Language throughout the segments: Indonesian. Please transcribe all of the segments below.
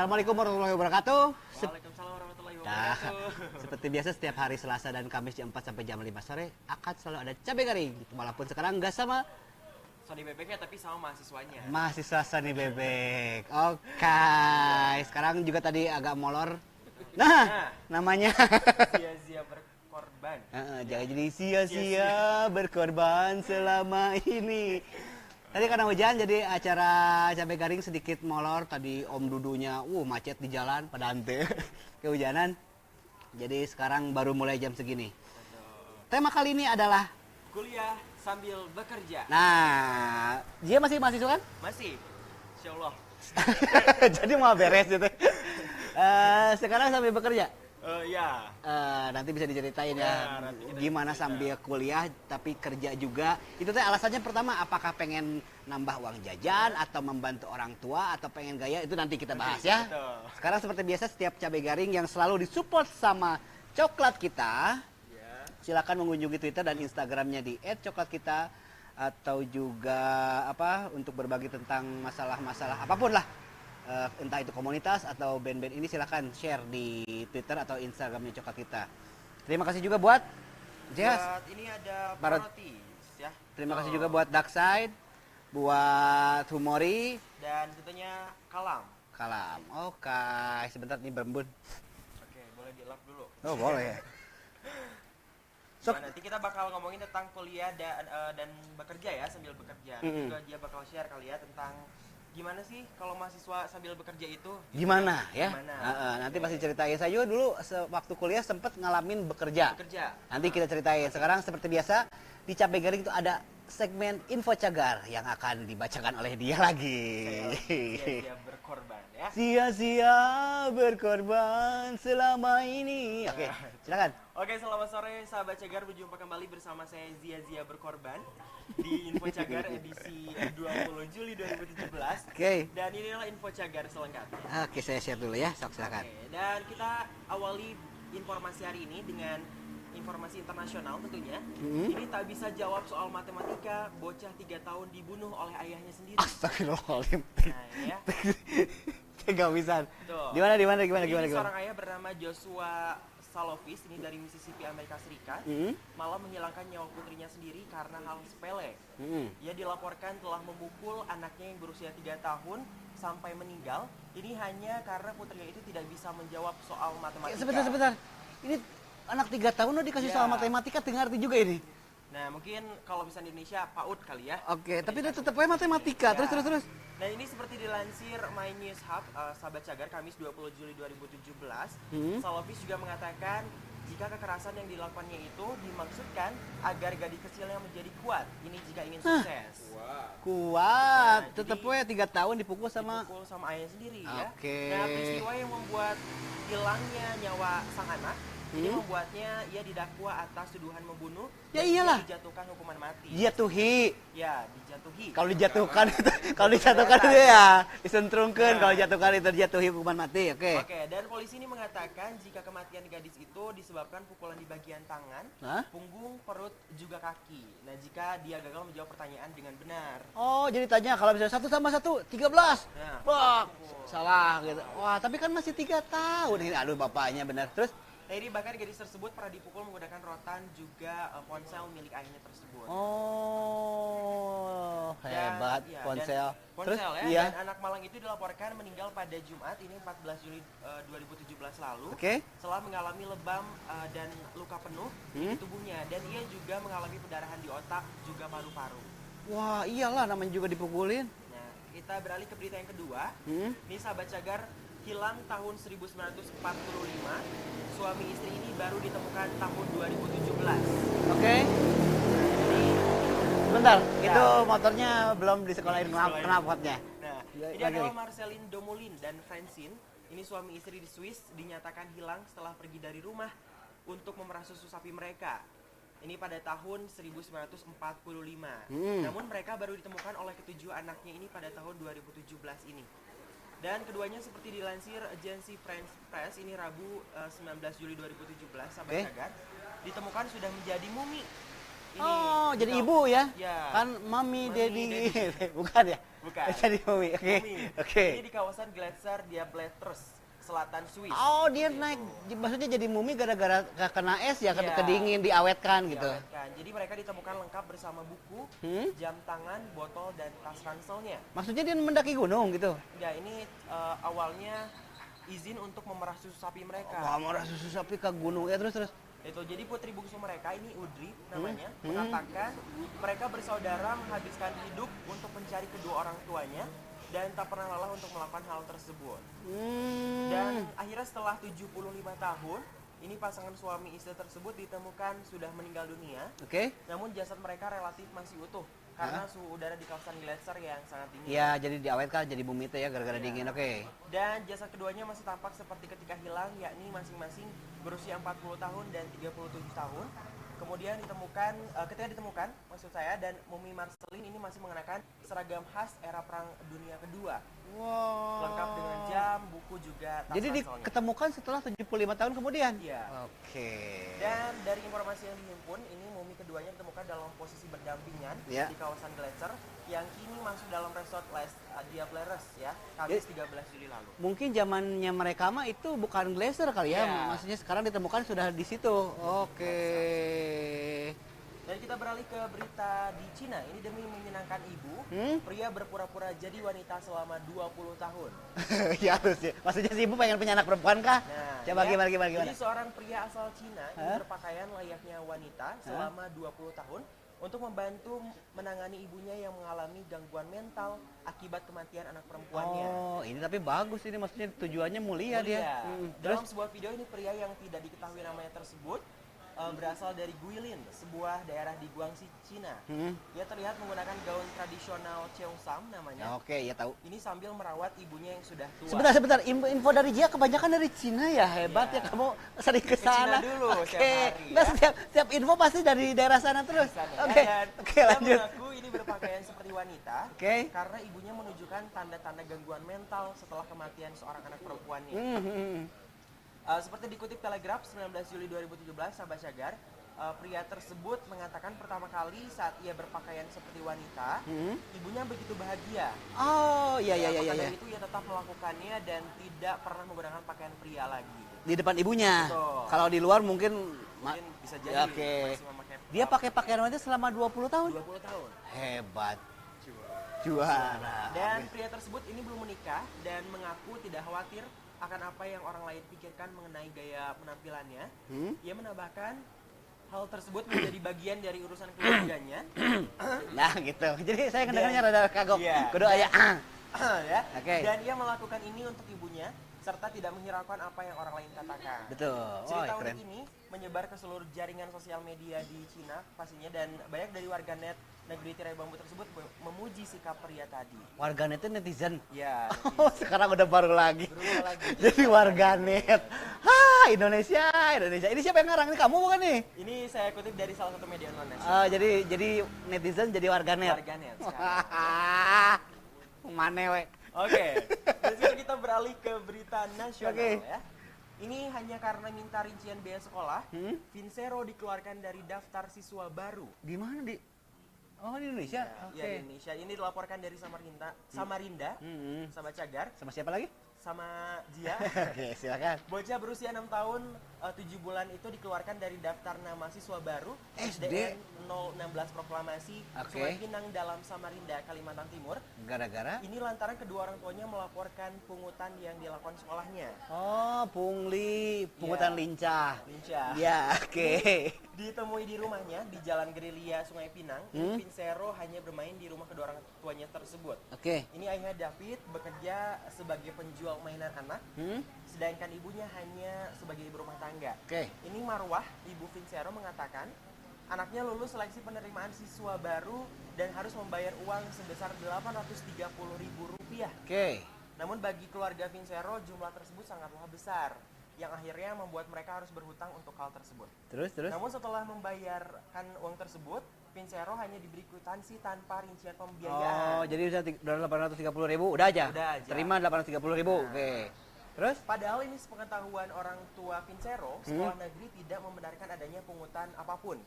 Assalamualaikum warahmatullahi wabarakatuh. Waalaikumsalam warahmatullahi Nah, wabarakatuh. seperti biasa setiap hari Selasa dan Kamis jam 4 sampai jam 5 sore akan selalu ada cabai garing. Walaupun sekarang nggak sama Sony bebeknya tapi sama mahasiswanya. mahasiswa Sani Bebek. Oke, sekarang juga tadi agak molor. Nah, namanya Sia-sia berkorban. jangan jadi sia-sia berkorban selama ini. Tadi karena hujan jadi acara cabai garing sedikit molor. Tadi Om Dudunya macet di jalan pada ante kehujanan. Jadi sekarang baru mulai jam segini. Tema kali ini adalah Kuliah sambil bekerja. nah, dia masih mahasiswa kan? Masih. Insyaallah. Jadi mau beres gitu. Sekarang sambil bekerja. Ya. Nanti bisa diceritain Ya, ya nanti kita gimana cerita. sambil kuliah tapi kerja juga. Itu teh alasannya pertama apakah pengen nambah uang jajan atau membantu orang tua atau pengen gaya itu nanti kita bahas ya. Betul. Sekarang seperti biasa setiap cabai garing yang selalu disupport sama coklat kita, Ya. silakan mengunjungi Twitter dan Instagramnya di @coklatkita atau juga untuk berbagi tentang masalah-masalah apapun lah. Entah itu komunitas atau band-band ini silakan share di Twitter atau Instagramnya Coklat Kita. Terima kasih juga buat Jess. Buat ini ada Barat. Parotis ya. Terima kasih juga buat Darkside, buat Humori, Dan tentunya Kalam. Kalam. Oke, sebentar nih berembun. Oke, boleh di-lap dulu. Oh boleh. Sok. Nah, nanti kita bakal ngomongin tentang kuliah dan bekerja ya, sambil bekerja. Nanti juga dia bakal share kali ya tentang gimana sih kalau mahasiswa sambil bekerja itu? Gimana ya? Gimana? Nanti pasti ceritain. Saya juga dulu waktu kuliah sempet ngalamin bekerja. Bekerja. Nanti kita ceritain. Sekarang seperti biasa di Cabai Garing itu ada segmen info cagar yang akan dibacakan oleh dia lagi. Sia-sia berkorban ya. Sia-sia berkorban selama ini. Oke, silakan. Oke, selamat sore sahabat Cagar, berjumpa kembali bersama saya Zia Berkorban di Info Cagar edisi 20 Juli 2017. Oke. Dan inilah Info Cagar selengkapnya. Oke, saya share dulu ya. Sok silakan. Oke, dan kita awali informasi hari ini dengan informasi internasional tentunya. Ini tak bisa jawab soal matematika, bocah 3 tahun dibunuh oleh ayahnya sendiri. Astagfirullahaladzim. Nah, ya. Gak bisa. Tuh. Gimana? Jadi seorang ayah bernama Joshua Salovis ini dari Mississippi, Amerika Serikat, malah menghilangkan nyawa putrinya sendiri karena hal sepele. Ia dilaporkan telah memukul anaknya yang berusia 3 tahun sampai meninggal. Ini hanya karena putrinya itu tidak bisa menjawab soal matematika. Sebentar. Ini anak 3 tahun udah dikasih Ya. soal matematika, ngerti juga ini. Nah, mungkin kalau bisa di Indonesia PAUD kali ya. Oke, tapi dia tetap aja matematika. Ya. Terus. Nah, ini seperti dilansir My News Hub, sahabat Cagar, Kamis 20 Juli 2017. Salovis juga mengatakan jika kekerasan yang dilakukannya itu dimaksudkan agar gadis kecilnya menjadi kuat. Ini jika ingin sukses. Kuat. Nah, Tetap jadi- aja 3 tahun dipukul sama. Dipukul sama ayah sendiri ya. Oke. Nah, peristiwa yang membuat hilangnya nyawa sang anak ini membuatnya ia didakwa atas tuduhan membunuh. Ya dan ia iyalah. dijatuhkan hukuman mati. Jatuhi. Ya, dijatuhi. Kalau dijatuhkan itu ya disentrungkan. Nah. Kalau dijatuhkan itu dijatuhi hukuman mati. Oke. Oke, dan polisi ini mengatakan jika kematian gadis itu disebabkan pukulan di bagian tangan, Hah? punggung, perut, juga kaki. Nah, jika dia gagal menjawab pertanyaan dengan benar. Oh, jadi tanya kalau misalnya 1 tambah 1 13. Nah, Wah, salah gitu. Wah, tapi kan masih 3 tahun. Ini aduh bapaknya benar. Terus Nah, ini bahkan gadis tersebut pernah dipukul menggunakan rotan juga ponsel milik ayahnya tersebut. oh, Dan- hebat iya, ponsel. dan ponsel Terus ya. iya. Dan anak Malang itu dilaporkan meninggal pada Jumat ini 14 Juli 2017 lalu. Oke. Setelah mengalami lebam dan luka penuh di tubuhnya, dan ia juga mengalami pendarahan di otak juga paru-paru. Wah, iyalah namanya juga dipukulin. Nah, kita beralih ke berita yang kedua. Hmm? Ini sahabat Cagar, hilang tahun 1945. Suami istri ini baru ditemukan tahun 2017. Oke. Jadi, Bentar, Ya. itu motornya belum disekolahin Disekolahin. knalpotnya. nah, Ya, ini lagi. adalah Marceline Domolin dan Francine. Ini suami istri di Swiss dinyatakan hilang setelah pergi dari rumah untuk memerah susu sapi mereka. Ini pada tahun 1945. Namun mereka baru ditemukan oleh ketujuh anaknya ini pada tahun 2017 ini. Dan keduanya seperti dilansir agensi French Press ini Rabu 19 Juli 2017 sahabat Oke. Cagar, ditemukan sudah menjadi mumi. Ini Oh, jadi kita- ibu ya? Ya. Kan mami, Mami, daddy. daddy. Bukan ya? Bukan. Jadi mami. Oke. Bumi. Oke. Ini di kawasan Glacier Diablotres, selatan Swiss. Oh, dia Seperti naik, itu. maksudnya jadi mumi gara-gara kena es ya, Iya. kedingin, diawetkan gitu. Diawetkan. Jadi mereka ditemukan lengkap bersama buku, jam tangan, botol, dan tas ranselnya. Maksudnya dia mendaki gunung gitu. Ya, ini awalnya izin untuk memerah susu sapi mereka. Wah, marah susu sapi ke gunung ya, terus. Itu jadi putri bungsu mereka ini Udri namanya mengatakan mereka bersaudara menghabiskan hidup untuk mencari kedua orang tuanya dan tak pernah lelah untuk melakukan hal tersebut. Dan akhirnya setelah 75 tahun, ini pasangan suami istri tersebut ditemukan sudah meninggal dunia. Oke. Namun jasad mereka relatif masih utuh karena suhu udara di kawasan Glacier yang sangat tinggi. Ya, jadi diawetkan jadi bumi itu ya gara-gara Iya. dingin. Oke. Dan jasad keduanya masih tampak seperti ketika hilang, yakni masing-masing berusia 40 tahun dan 37 tahun. Kemudian ketika ditemukan, maksud saya, dan mumi Marceline ini masih mengenakan seragam khas era Perang Dunia Kedua. Wow. Lengkap dengan jam, buku juga, tas Jadi ranselnya. diketemukan setelah 75 tahun kemudian. Iya. Oke. Dan dari informasi yang dihimpun, ini mumi keduanya ditemukan dalam posisi berdampingan Ya. di kawasan Glacier yang kini masuk dalam resort Les Diablotres ya, Kamis 13 Juli lalu. Mungkin zamannya mereka mah itu bukan glacier kali ya, Iya. maksudnya sekarang ditemukan sudah di situ. Oke. Dan kita beralih ke berita di Cina. Ini demi menyenangkan ibu, pria berpura-pura jadi wanita selama 20 tahun. Ya harus ya. Maksudnya si ibu pengen punya anak perempuan kah? Coba ya, gimana? Jadi seorang pria asal Cina ini berpakaian layaknya wanita selama 20 tahun untuk membantu menangani ibunya yang mengalami gangguan mental akibat kematian anak perempuannya. Oh, ini tapi bagus ini, maksudnya tujuannya mulia dia. Dalam Terus sebuah video ini pria yang tidak diketahui namanya tersebut berasal dari Guilin, sebuah daerah di Guangxi, Cina. Ia terlihat menggunakan gaun tradisional Cheongsam namanya. oke, ya tahu. Ini sambil merawat ibunya yang sudah tua. Sebentar. Info dari dia kebanyakan dari Cina ya, hebat Iya. ya kamu sering ke Cina sana. dulu Oke. setiap hari, Nah, ya. setiap info pasti dari daerah sana terus. Sana, Oke. ya. Dan Oke, dia lanjut. mengaku ini berpakaian seperti wanita Oke. karena ibunya menunjukkan tanda-tanda gangguan mental setelah kematian seorang anak perempuannya. Seperti dikutip Telegraph 19 Juli 2017, sahabat Cagar, pria tersebut mengatakan pertama kali saat ia berpakaian seperti wanita, ibunya begitu bahagia. Oh, iya. Maka dari itu ia tetap melakukannya dan tidak pernah menggunakan pakaian pria lagi. Di depan ibunya. Betul. Kalau di luar mungkin Mungkin bisa jadi ya, oke. masih memakai Dia pakai pakaian wanita selama 20 tahun. 20 tahun. Hebat. Juara. Dan pria tersebut ini belum menikah dan mengaku tidak khawatir akan apa yang orang lain pikirkan mengenai gaya penampilannya. Ia menambahkan hal tersebut menjadi bagian dari urusan keluarganya. Nah, gitu. Jadi saya kedengarannya rada kagok. Iya. Kudu aya Ya. Oke. Dan ia melakukan ini untuk ibunya serta tidak menghiraukan apa yang orang lain katakan. Betul. Cerita keren. unik ini menyebar ke seluruh jaringan sosial media di Cina pastinya, dan banyak dari warganet negeri tirai bambu tersebut memuji sikap pria tadi. Warganet itu netizen. Ya, Oh, sekarang udah baru lagi. berubah lagi. Jadi warganet. Indonesia. Ini siapa yang ngarang? Ini kamu bukan nih? Ini saya kutip dari salah satu media online. Jadi netizen jadi warganet. Warganet sekarang. Mane we. Oke, dan sekarang kita beralih ke berita nasional Oke. ya. Ini hanya karena minta rincian biaya sekolah, Vincero dikeluarkan dari daftar siswa baru. Di mana di? Oh, di Indonesia. Ya, di Indonesia. Ini dilaporkan dari Samarinda, sama Cagar, Sama siapa lagi? sama Jia. Oke, silakan. Bocah berusia 6 tahun 7 bulan itu dikeluarkan dari daftar nama siswa baru SD. SDN 016 Proklamasi Oke. Sungai Pinang dalam Samarinda, Kalimantan Timur. Gara-gara? Ini lantaran kedua orang tuanya melaporkan pungutan yang dilakukan sekolahnya. Oh, pungli, pungutan Iya. lincah. Lincah. Ya, oke. Ditemui di rumahnya di Jalan Gerilya Sungai Pinang, Vincero hanya bermain di rumah kedua orang tuanya tersebut. Oke. Ini ayahnya David bekerja sebagai penjual mainan anak, sedangkan ibunya hanya sebagai ibu rumah tangga. Oke. Ini Marwah, ibu Vincero mengatakan, anaknya lulus seleksi penerimaan siswa baru dan harus membayar uang sebesar Rp830.000. Oke. Namun bagi keluarga Vincero, jumlah tersebut sangatlah besar, yang akhirnya membuat mereka harus berhutang untuk hal tersebut. Terus? Namun setelah membayarkan uang tersebut, Vincero hanya diberi kwitansi tanpa rincian pembiayaan. Oh, jadi udah 830.000, udah aja? Udah aja. Terima 830.000, Nah. oke. Terus? Padahal ini sepengetahuan orang tua Vincero, sekolah negeri tidak membenarkan adanya pungutan apapun.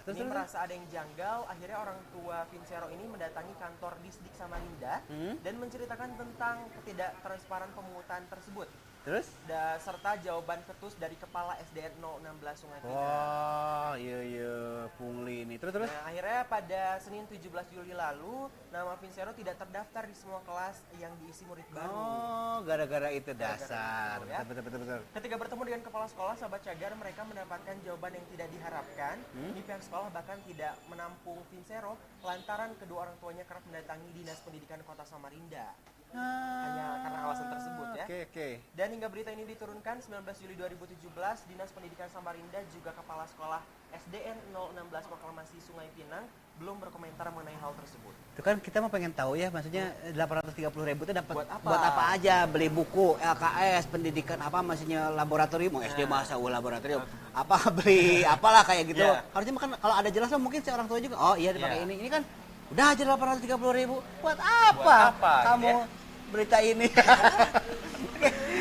Terus Ini merasa ada yang janggal, akhirnya orang tua Vincero ini mendatangi kantor Disdik Samarinda dan menceritakan tentang ketidaktransparan pemungutan tersebut. Terus? Serta jawaban ketus dari Kepala SDN 016 Sungai Pinang. Wah, iya pungli ini. Terus? Nah, akhirnya pada Senin 17 Juli lalu, nama Vincero tidak terdaftar di semua kelas yang diisi murid baru. Oh, gara-gara itu dasar. Gara-gara itu, ya. Betul. Ketika bertemu dengan kepala sekolah, sahabat cagar, mereka mendapatkan jawaban yang tidak diharapkan. Ini pihak sekolah bahkan tidak menampung Vincero lantaran kedua orang tuanya kerap mendatangi Dinas Pendidikan Kota Samarinda. Hanya karena alasan tersebut ya. Oke. Dan hingga berita ini diturunkan 19 Juli 2017, Dinas Pendidikan Samarinda juga Kepala Sekolah SDN 016 Proklamasi Sungai Pinang belum berkomentar mengenai hal tersebut. Itu kan kita mau pengen tahu ya, maksudnya 830.000 itu dapat Buat apa? buat apa aja? Beli buku, LKS, pendidikan apa, maksudnya laboratorium, mau SD masa laboratorium, apa beli apalah kayak gitu. Yeah. Harusnya kan kalau ada jelasnya mungkin si orang tua juga, oh iya dipakai ini kan udah aja 830.000. Buat apa? Kamu gitu ya? berita ini?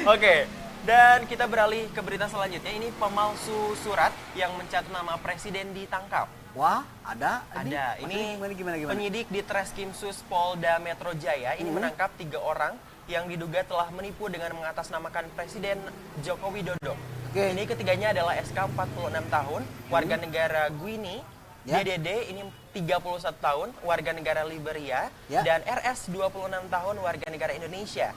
Oke, dan kita beralih ke berita selanjutnya. Ini pemalsu surat yang mencatut nama presiden ditangkap. Wah, ada? Ada. Ini gimana? penyidik di Treskrimsus Polda Metro Jaya ini menangkap 3 orang yang diduga telah menipu dengan mengatasnamakan Presiden Joko Widodo. Oke. Ini ketiganya adalah SK 46 tahun, warga negara Guinea, Ya. DDD ini 31 tahun, warga negara Liberia, Ya. dan RS 26 tahun, warga negara Indonesia.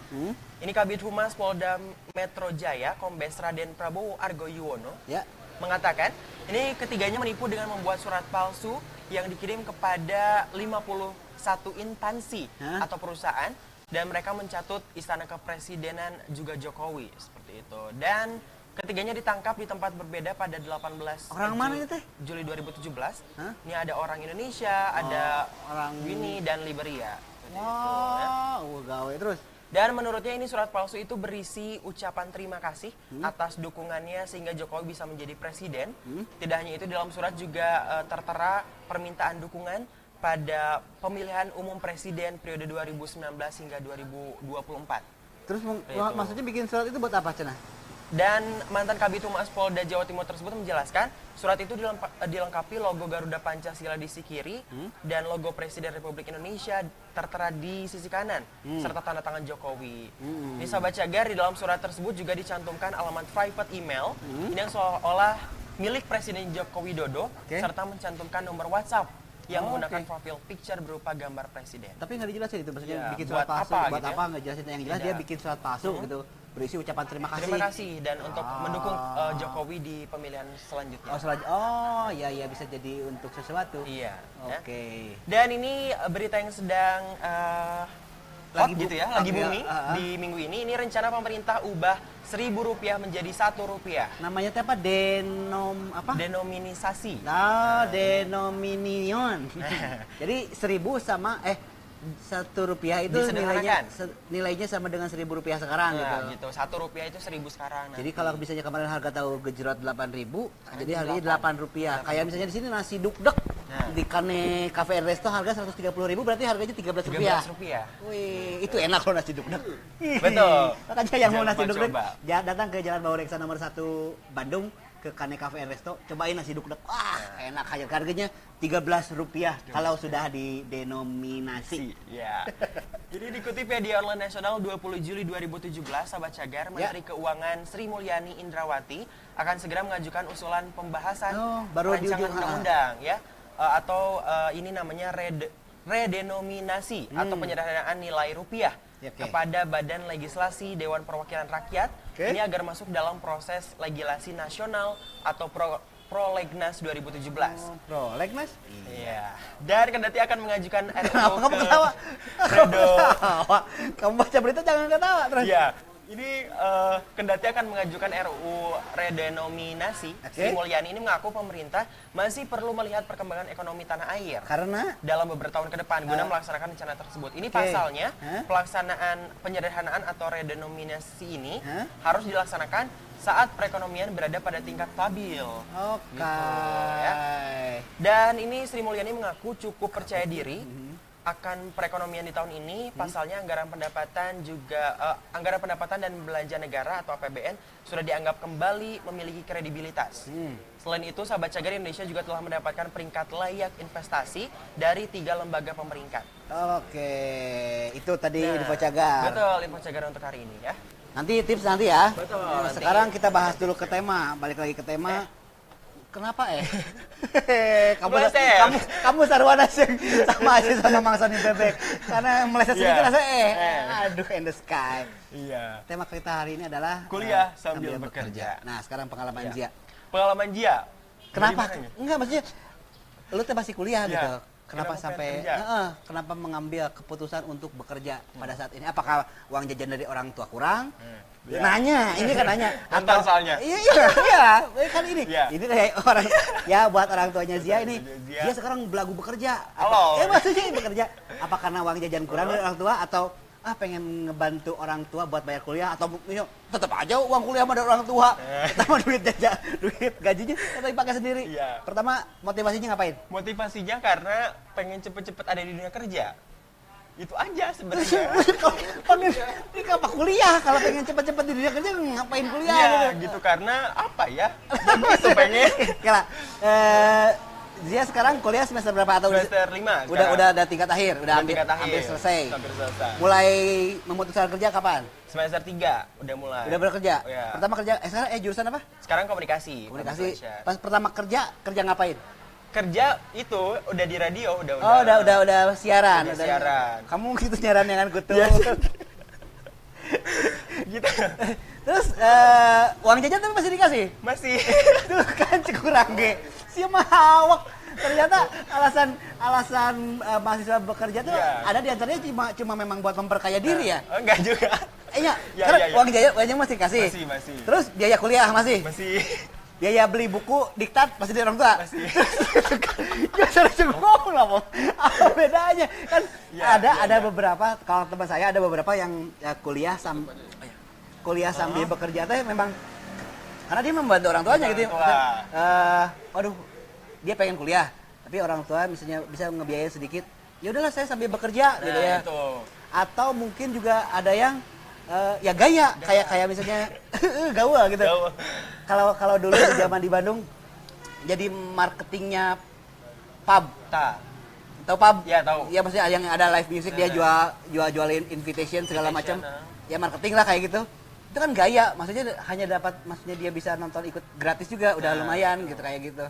Ini Kabid Humas Polda Metro Jaya, Kombes Raden Prabowo Argo Yuwono, Ya. mengatakan ini ketiganya menipu dengan membuat surat palsu yang dikirim kepada 51 instansi atau perusahaan, dan mereka mencatut Istana Kepresidenan juga Jokowi seperti itu. Dan ketiganya ditangkap di tempat berbeda pada 18 Orang mana itu teh? Juli 2017. Ini ada orang Indonesia, ada orang Guinea dan Liberia. Seperti itu, ya. Wah, gawe terus. Dan menurutnya ini surat palsu itu berisi ucapan terima kasih atas dukungannya sehingga Jokowi bisa menjadi presiden. Tidak hanya itu, dalam surat juga tertera permintaan dukungan pada pemilihan umum presiden periode 2019 hingga 2024. Terus Itu. maksudnya bikin surat itu buat apa, Cenah? Dan mantan Kabid Humas Polda Jawa Timur tersebut menjelaskan surat itu dilengkapi logo Garuda Pancasila di sisi kiri dan logo Presiden Republik Indonesia tertera di sisi kanan serta tanda tangan Jokowi. Di sahabat cagar, di dalam surat tersebut juga dicantumkan alamat private email ini yang seolah milik Presiden Joko Widodo serta mencantumkan nomor WhatsApp yang menggunakan profil picture berupa gambar presiden. Tapi nggak dijelasin itu, maksudnya Ya, bikin surat buat palsu, apa buat gitu ya? apa nggak jelasin. Yang jelas dia Tidak. bikin surat palsu gitu, berisi ucapan terima kasih. Terima kasih dan untuk mendukung Jokowi di pemilihan selanjutnya. Ya bisa jadi untuk sesuatu. Iya. ya. Oke. Dan ini berita yang sedang Lagi hot gitu ya, bu- lagi iya, booming di minggu ini. Ini rencana pemerintah ubah Rp1.000 menjadi Rp1. Namanya teh apa? Denominasi. Denominion. Jadi 1.000 sama Rp1 itu Disederhanakan. nilainya sama dengan Rp1.000 sekarang Nah, gitu. gitu. Rp1 itu 1.000 sekarang. Jadi kalau misalnya kemarin harga tahu gejrot 8.000, jadi harganya Rp8. Kayak misalnya di sini nasi dukdek di Kane Cafe and Resto harga Rp130.000, berarti harganya Rp13. Rp13. Wih, itu enak loh nasi dukdek. Betul. Makanya yang mau Jangan nasi dukdek, coba. datang ke Jalan Bau Reksa nomor 1 Bandung ke Kane Cafe and Resto, cobain nasi dukdek. Wah, enak aja. Harganya Rp13 kalau sudah didenominasi. Ya. Jadi dikutip media online nasional 20 Juli 2017, sahabat cagar, Menteri Keuangan Sri Mulyani Indrawati akan segera mengajukan usulan pembahasan baru di rancangan ujung, undang-undang ya. Atau ini namanya redenominasi atau penyederhanaan nilai rupiah kepada Badan Legislasi Dewan Perwakilan Rakyat. Ini agar masuk dalam proses legislasi nasional atau Prolegnas 2017. Prolegnas? Iya. Dan kendati akan mengajukan RUU Kenapa kamu ketawa? Kamu baca berita jangan ketawa terus. Iya. Ini kendati akan mengajukan RUU redenominasi, Sri Mulyani ini mengaku pemerintah masih perlu melihat perkembangan ekonomi tanah air. Karena Dalam beberapa tahun ke depan guna melaksanakan rencana tersebut. Ini pasalnya pelaksanaan penyederhanaan atau redenominasi ini harus dilaksanakan saat perekonomian berada pada tingkat stabil. Oke. Gitu, ya. Dan ini Sri Mulyani mengaku cukup percaya diri akan perekonomian di tahun ini, pasalnya anggaran pendapatan anggaran pendapatan dan belanja negara atau APBN sudah dianggap kembali memiliki kredibilitas. Selain itu, sahabat Cagar, Indonesia juga telah mendapatkan peringkat layak investasi dari 3 lembaga pemeringkat. Oke, itu tadi info Cagar. Betul, info Cagar untuk hari ini ya. Nanti tips nanti ya. Betul, Nah, nanti. sekarang kita bahas dulu ke tema, balik lagi ke tema. Kenapa kamu Meleset. kamu sarwana sih sama aja sama Mang Sony Bebek. Karena meleset sedikit Iya. rasa aduh in the sky. Iya. Tema kita hari ini adalah Kuliah sambil bekerja. Nah, sekarang pengalaman Iya. Zia. Pengalaman Jia. Kenapa? Dari mana nih? Enggak, maksudnya lu tuh masih kuliah Iya. gitu. Kenapa Kenapa sampai pengen kerja? kenapa mengambil keputusan untuk bekerja pada saat ini? Apakah uang jajan dari orang tua kurang? Iya. Nanya, ini kan nanya. Nonton soalnya. Iya, kan ini. Iya. Ini kayak orang ya buat orang tuanya Zia ini. Zia. Dia sekarang belagu bekerja. Halo. Maksudnya bekerja. Apa karena uang jajan kurang dari orang tua atau pengen ngebantu orang tua buat bayar kuliah atau tetap aja uang kuliah sama dari orang tua. Pertama duit jajan, duit gajinya tapi pakai sendiri. Iya. Pertama motivasinya ngapain? Motivasinya karena pengen cepet-cepet ada di dunia kerja. Itu aja sebenarnya. Ini apa kuliah kalau pengen cepet-cepet di dunia kerja ngapain kuliah Iya, gitu karena apa ya? Gitu pengen. Kira, Zia sekarang kuliah semester berapa atau Semester 5 udah ada tingkat akhir, udah hampir tingkat akhir. selesai. Hampir selesai. Mulai memutuskan kerja kapan? Semester 3 udah mulai. Udah bekerja. Iya. Pertama kerja sekarang jurusan apa? Sekarang komunikasi. Komunikasi. Communication. Pas pertama kerja ngapain? Kerja itu udah di radio, udah. Oh, udah siaran. Udah siaran. Kamu gitu siaran dengan kutu. Gitu. Terus uang jajan tapi masih dikasih? Masih. Tuh kan kurang ge. Si mahawak. Ternyata alasan mahasiswa bekerja tuh Iya. ada di antaranya cuma memang buat memperkaya diri ya. Oh, enggak juga. Iya, Ya, karena ya, ya. uangnya masih kasih. Masih. Terus biaya kuliah masih. Masih. Biaya beli buku diktat masih dari orang tua. Masih. Ya salah ngomong lah, Bang. Apa bedanya? Kan Ya, ada ya. beberapa, kalau teman saya ada beberapa yang kuliah sambil bekerja teh memang karena dia membantu orang tuanya gitu. Orang tua. Waduh, dia pengen kuliah, tapi orang tua misalnya bisa ngebiayain sedikit. Ya udahlah saya sambil bekerja gitu ya. Itu. Atau mungkin juga ada yang ya gaya. Kayak misalnya gaul gitu. Gaul. Kalau dulu di zaman di Bandung jadi marketingnya pub. Tahu pub? Ya, tahu. Ya maksudnya yang ada live music dia jualin invitation segala macam. Invitation, Ya marketing lah kayak gitu. Itu kan gaya, maksudnya maksudnya dia bisa nonton ikut gratis juga udah lumayan gitu kayak gitu.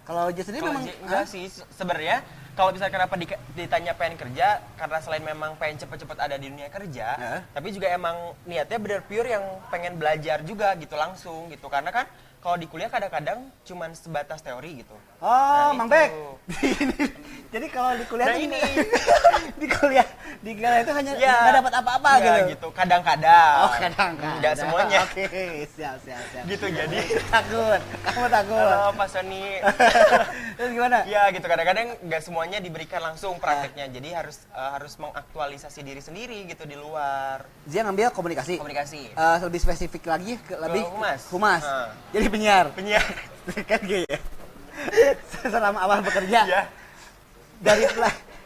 Kalau Jess sendiri Kalau memang enggak sih sebenarnya kalau bisa kenapa ditanya pengen kerja karena selain memang pengen cepet-cepet ada di dunia kerja, tapi juga emang niatnya bener pure yang pengen belajar juga gitu langsung gitu karena kan kalau di kuliah kadang-kadang cuman sebatas teori gitu. Oh, Nah, Mang itu. Bek. Jadi kalau di kuliah Nah, tuh ini. di kuliah itu hanya Ya. nggak dapat apa-apa Ya, gitu. Kadang-kadang. Oh, kadang-kadang. Enggak semuanya. Oke, siap. Gitu jadi. Takut. Kamu takut. Halo Pak Sony. Terus gimana? Ya gitu kadang-kadang nggak semuanya diberikan langsung prakteknya. Jadi harus mengaktualisasi diri sendiri gitu di luar. Zia ngambil komunikasi. Komunikasi. Lebih spesifik lagi lebih humas. Jadi penyiar. Penyiar. Kan gitu ya. Selama awal bekerja. Ya.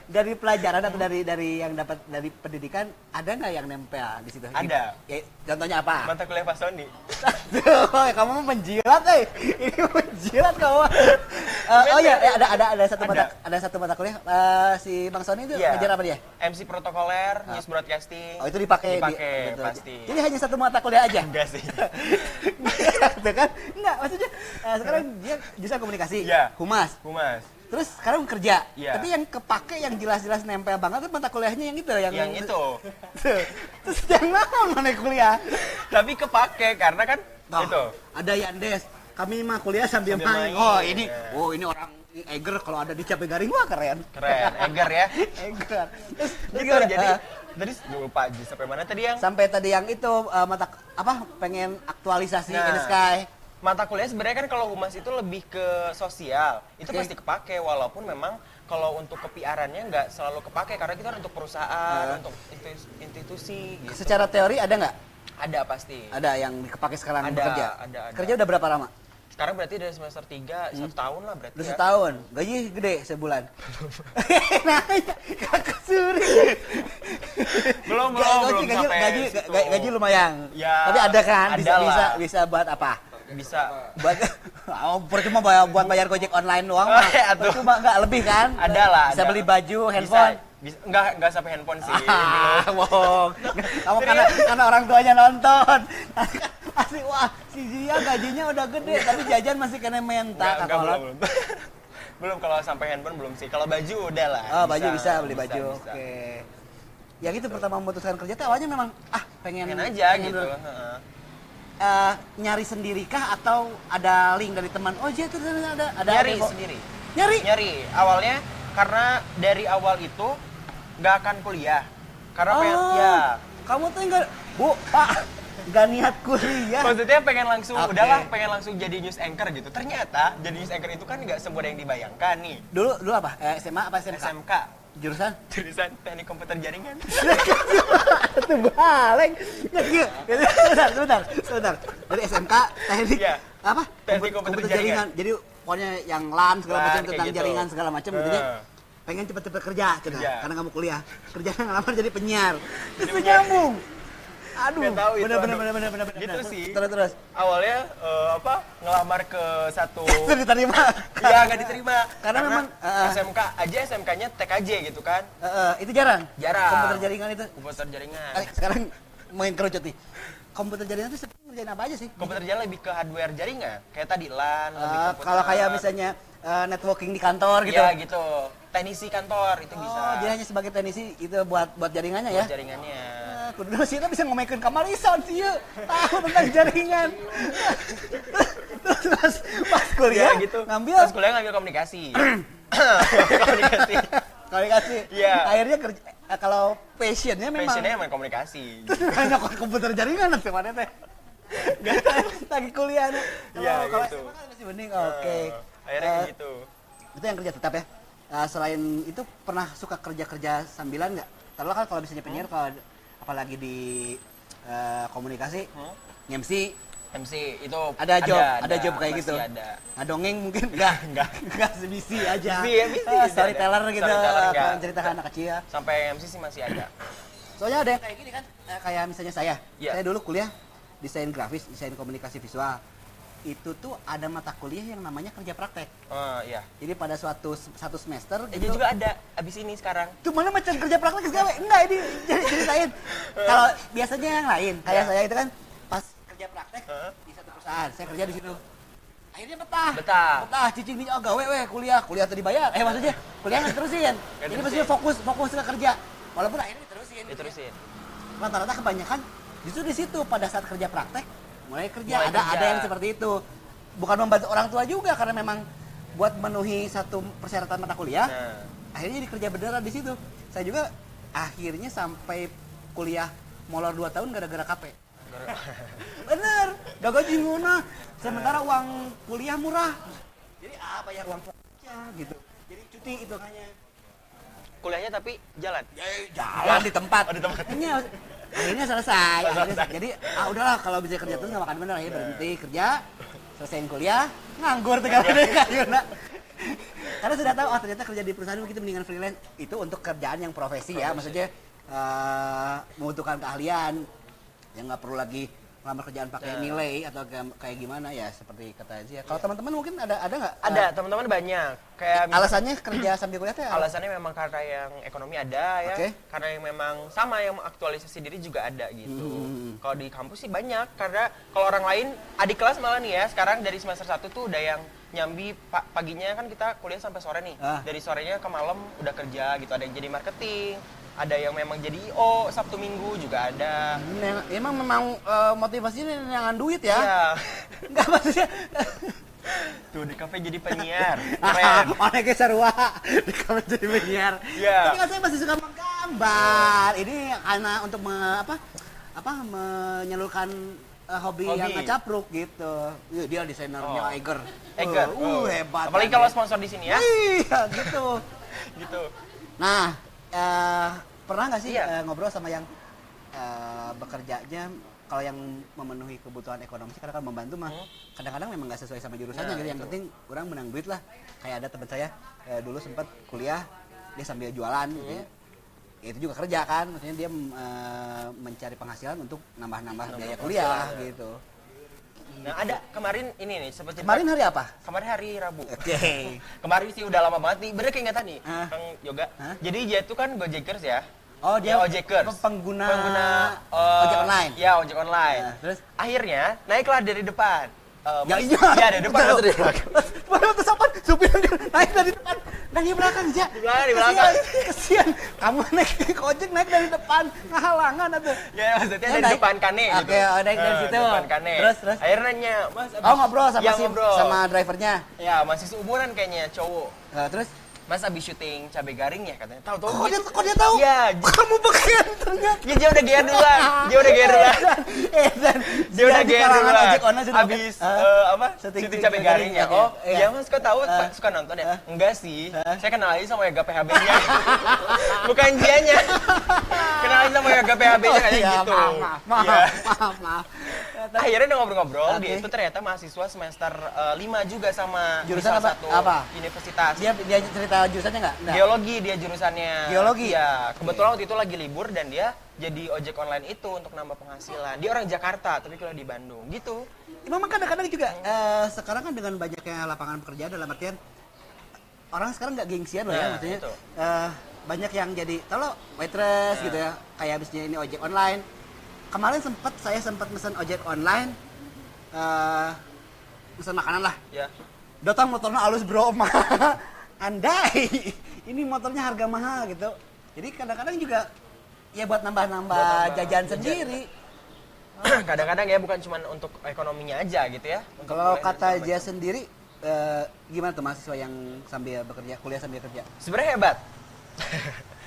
Dari pelajaran atau dari yang dapat dari pendidikan ada nggak yang nempel di situ? Ada. Ya, contohnya apa? Mata kuliah Pak Sony. Aduh, kamu mau menjilat, ini menjilat kamu. Oh ya, ada satu mata kuliah si Bang Sony itu Iya. ngajar apa dia? MC protokoler, news broadcasting. Oh itu dipakai. Dipakai betul. pasti. Jadi hanya satu mata kuliah aja. Enggak sih. Betul kan? Enggak, maksudnya sekarang dia bisa komunikasi, Iya. humas. Terus sekarang kerja, Iya. tapi yang kepake yang jelas-jelas nempel banget tuh mata kuliahnya yang itu, Yang itu. Terus yang mana kuliah? Tapi kepake karena kan Nah, itu. ada Yandes, kami mah kuliah sambil Sambil main. main. Ini orang Eger kalau ada di Capek Garing wah keren. Keren, Eger ya. Eger. Terus Gitu, gimana? jadi tadi lupa aja sampai mana tadi yang Sampai tadi yang itu pengen aktualisasi Nah. in the sky. mata kuliah sebenarnya kan kalau humas itu lebih ke sosial. Itu Oke. pasti kepake walaupun memang kalau untuk kepiarannya nggak selalu kepake karena kita untuk perusahaan, untuk institusi gitu. Secara teori ada nggak? Ada pasti. Ada yang kepake sekarang Ada, bekerja. ada. Kerja udah berapa lama? Sekarang berarti dari semester 3, 1 tahun lah berarti Udah ya. setahun, gaji gede sebulan. Nanya, kakak suri. Belum Gaji lumayan. Ya, Tapi ada kan, ada lah. bisa buat apa? Bisa. Buat percuma buat bayar Gojek online doang. Oh, iya, tuh. Percuma nggak lebih kan? Ada lah. Bisa ada. beli baju, handphone. Bisa. Enggak sampai handphone sih. Bohong. Kamu karena orang tuanya nonton. Asli, wah, si Zia gajinya udah gede, tapi jajan masih kena mentak. Belum. Belum, kalau sampai handphone belum sih. Kalau baju udah lah. Oh, baju bisa beli baju. Bisa. Oke. Ya gitu, pertama memutuskan kerja tuh awalnya memang pengen aja pengen gitu. dulu. Nyari sendirikah atau ada link dari teman? Oh, Zia tuh ada Nyari info. sendiri. Nyari. Awalnya karena dari awal itu nggak akan kuliah. Karena pengen ya. Kamu tuh enggak, Bu, Pak, nggak niat kuliah. Maksudnya pengen langsung, Oke. udahlah pengen langsung jadi news anchor gitu. Ternyata jadi news anchor itu kan nggak semudah yang dibayangkan nih. Dulu apa? SMA apa SMK? SMK, Jurusan? jurusan teknik komputer jaringan. Itu balik. Sebentar. Dari SMK teknik Iya. apa? Teknik komputer jaringan. Jadi pokoknya yang LAN segala LAN, macam kayak tentang gitu. jaringan segala macam intinya pengen cepet-cepet kerja, karena nggak mau kuliah. Kerjanya ngelamar jadi penyiar. Terus nyambung. Aduh, Nggak tahu itu, bener. Gitu sih. Terus. Awalnya ngelamar ke satu. Terus diterima. Iya, nggak diterima. Karena memang, SMK aja SMK-nya TKJ gitu kan. Itu jarang. Jarang. Komputer jaringan itu. Komputer jaringan. Sekarang main kerucut nih. Komputer jaringan itu sebenarnya ngerjain apa aja sih? Komputer jaringan lebih ke hardware jaringan. Kayak tadi LAN, lebih komputer. Kalau kayak misalnya networking di kantor gitu. Ya gitu. Teknisi kantor itu bisa. Oh, dia hanya sebagai teknisi itu buat jaringannya ya. Buat jaringannya. Kudu sih bisa ngomekeun kamarisan sih ya. Tahu tentang jaringan. Terus pas kuliah Ya gitu. ngambil Pas kuliah ngambil komunikasi. Komunikasi. Iya. Akhirnya kerja kalau passionnya memang Passionnya emang komunikasi. hanya komputer jaringan nanti mana teh. Gak lagi kuliah. Iya, Kalau gitu. SMA kan masih bening. Oke. Akhirnya kayak gitu. Itu yang kerja tetap ya. Selain itu pernah suka kerja sambilan nggak? Terus kan kalau misalnya penyiar kalau apalagi di komunikasi, MC itu ada job kayak gitu. Ada. Dongeng mungkin enggak sebisi aja. Bisi, Storyteller gitu, Storyteller enggak. menceritakan anak kecil. Sampai MC sih masih ada. Soalnya ada yang kayak gini kan, kayak misalnya saya. Iya. Saya dulu kuliah desain grafis, desain komunikasi visual. Itu tuh ada mata kuliah yang namanya kerja praktek. Oh iya. Jadi pada satu semester Ini juga ada abis ini sekarang. Tuh mana macam kerja praktek segala? Enggak, ini ceritain. Kalau biasanya yang lain, kayak saya itu kan pas kerja praktek di satu perusahaan, saya kerja di situ. Akhirnya betah, cicing nih, gawe kuliah tuh dibayar. Maksudnya kuliah nggak terusin. Ini maksudnya fokus ke kerja. Walaupun akhirnya diterusin. Rata-rata kebanyakan justru di situ pada saat kerja praktek mulai kerja. Ada yang seperti itu. Bukan membantu orang tua juga karena memang buat memenuhi satu persyaratan mata kuliah. Akhirnya jadi kerja beneran di situ. Saya juga akhirnya sampai kuliah molor 2 tahun gara-gara KP. Bener, gak gaji nguna. Sementara uang kuliah murah. Jadi bayar uang aja gitu. Jadi cuti itu hanya. Kuliahnya tapi jalan. Jalan di tempat. Di tempat. Akhirnya selesai. Jadi udahlah kalau bisa kerja terus nggak makan bener. Akhirnya berhenti kerja, selesaiin kuliah, nganggur tegak karena sudah tahu ternyata kerja di perusahaan begitu mendingan freelance itu untuk kerjaan yang profesi ya, maksudnya membutuhkan keahlian yang nggak perlu lagi ngelamar kerjaan pakai nilai atau kayak gimana ya, seperti kata Zia. Kalau teman-teman mungkin ada nggak? Ada, teman-teman banyak. Kayak Alasannya kerja sambil kuliah teh? Alasannya memang karena yang ekonomi ada ya. Oke. Karena yang memang sama yang mengaktualisasi diri juga ada gitu. Kalau di kampus sih banyak, karena kalau orang lain adik kelas malah nih ya, sekarang dari semester 1 tuh udah yang nyambi paginya kan kita kuliah sampai sore nih. Dari sorenya ke malam udah kerja gitu. Ada yang jadi marketing, ada yang memang jadi IO Sabtu Minggu juga ada. Memang motivasinya nengangan duit ya? Iya. Enggak maksudnya. Tuh di kafe jadi penyiar. Keren. Mana ke sarua di kafe jadi penyiar. Iya. Tapi kan saya masih suka menggambar. Ini karena untuk menyalurkan hobi yang ngecapruk gitu. Dia desainernya Eiger. Hebat. Apalagi kalau sponsor di sini ya. Iya, gitu. Gitu. Nah, pernah nggak sih ngobrol sama yang bekerjanya kalau yang memenuhi kebutuhan ekonomi sih kadang-kadang membantu mah. Kadang-kadang memang nggak sesuai sama jurusannya gitu. Yang penting orang menang duit lah. Kayak ada teman saya dulu sempat kuliah dia sambil jualan gitu ya. Itu juga kerja kan, maksudnya dia mencari penghasilan untuk nambah-nambah biaya kuliah gitu. Nah ada kemarin ini nih seperti Kemarin hari apa? Kemarin hari Rabu. Oke. Kemarin sih udah lama banget nih. Bener keingetan nih, Kang Yoga. Jadi dia itu kan Gojekers ya. Oh dia Ojekers. pengguna ojek online. Ya ojek online. Nah, terus akhirnya naiklah dari depan. Ya iya. Iya dari depan. Betul. Dari belakang. Baru terus apa? Supir naik dari depan, dari belakang aja. Di belakang. Kesian. Kamu naik ke ojek naik dari depan, ngahalangan atuh. Ya maksudnya Ya, dari naik. depan kane gitu. Oke, naik dari situ. Depan kane. Terus. Akhirnya nanya, Mas abis... Oh ngobrol sama Ya, si ngobrol. sama drivernya. Ya masih seumuran kayaknya cowok. Terus Mas abis syuting cabai garing ya katanya. Tahu kok dia tahu? Iya. Kamu bagian ternyata. Ya, dia udah GR duluan. Dia udah GR duluan. Dia udah GR duluan. Abis apa? Syuting cabai garing ya. Oh, iya Mas kok tahu suka nonton ya? Enggak sih. Saya kenal aja sama Yoga PHB-nya. Bukan dianya. Kenal aja sama Yoga PHB-nya kayak gitu. Maaf. Akhirnya udah ngobrol-ngobrol, dia itu ternyata mahasiswa semester 5 juga sama Jurusan di salah apa? satu Apa? universitas. Dia cerita jurusannya nggak? Geologi dia jurusannya. Geologi? Iya, kebetulan waktu itu lagi libur dan dia jadi ojek online itu untuk nambah penghasilan. Dia orang Jakarta, tapi kalau di Bandung gitu. Memang kadang-kadang juga sekarang kan dengan banyaknya lapangan pekerjaan dalam artian orang sekarang nggak gengsian loh ya, maksudnya banyak yang jadi tolong waitress gitu ya, kayak abisnya ini ojek online. Kemarin saya sempat mesen ojek online, mesen makanan lah. Ya. Datang motornya halus bro, andai ini motornya harga mahal gitu. Jadi kadang-kadang juga ya buat nambah-nambah jajan sendiri. Kadang-kadang ya bukan cuma untuk ekonominya aja gitu ya. Kalau kata dia sendiri, gimana tuh mahasiswa yang sambil bekerja, kuliah sambil kerja? Sebenarnya hebat.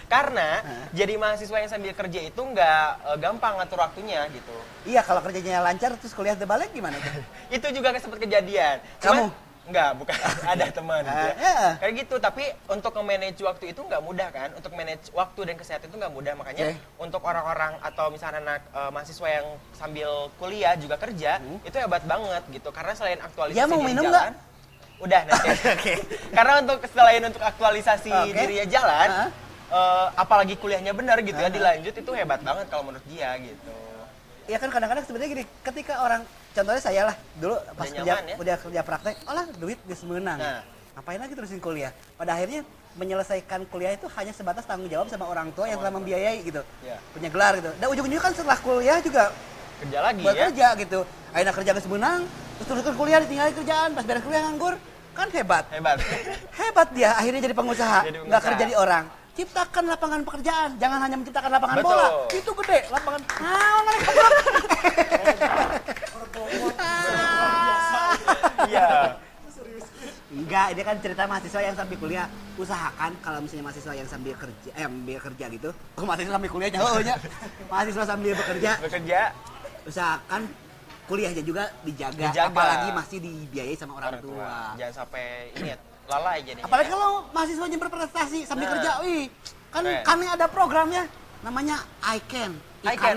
Karena jadi mahasiswa yang sambil kerja itu nggak gampang ngatur waktunya gitu. Iya, kalau kerjanya lancar terus kuliah terbalik gimana tuh? Itu juga sempat kejadian. Kamu? Enggak, bukan. Ada teman gitu. Ya. Kayak gitu, tapi untuk nge-manage waktu itu nggak mudah kan. Untuk manage waktu dan kesehatan itu nggak mudah. Makanya untuk orang-orang atau misalnya anak mahasiswa yang sambil kuliah juga kerja, itu hebat banget gitu. Karena selain aktualisasi Ya, mau diri minum jalan, udah nanti. Karena selain untuk aktualisasi dirinya jalan, apalagi kuliahnya benar gitu ya, dilanjut itu hebat banget kalau menurut dia gitu. Ya kan kadang-kadang sebenarnya gini, ketika orang, contohnya saya lah, dulu pas udah kerja praktek, duit bisa menang. Ngapain lagi terusin kuliah? Pada akhirnya menyelesaikan kuliah itu hanya sebatas tanggung jawab sama orang tua yang telah membiayai gitu. Punya gelar gitu. Dan ujung-ujungnya kan setelah kuliah juga kerja lagi buat ya. Kerja gitu. Akhirnya kerja bisa menang, terus teruskan kuliah ditinggalin kerjaan, pas beres kuliah nganggur. Kan hebat. Hebat dia, akhirnya jadi pengusaha. Nggak kerja di orang. Ciptakan lapangan pekerjaan, jangan hanya menciptakan lapangan bola. Itu gede, lapangan. Iya. Enggak, ini kan cerita mahasiswa yang sambil kuliah. Usahakan kalau misalnya mahasiswa yang sambil kerja gitu. Mahasiswa sambil kuliahnya, mahasiswa sambil bekerja. Usahakan kuliahnya juga dijaga. Apalagi masih dibiayai sama orang tua. Jangan sampai ini lalai jadi. Apalagi kalau mahasiswanya berprestasi sambil kerja, kan kami ada programnya namanya ICAN.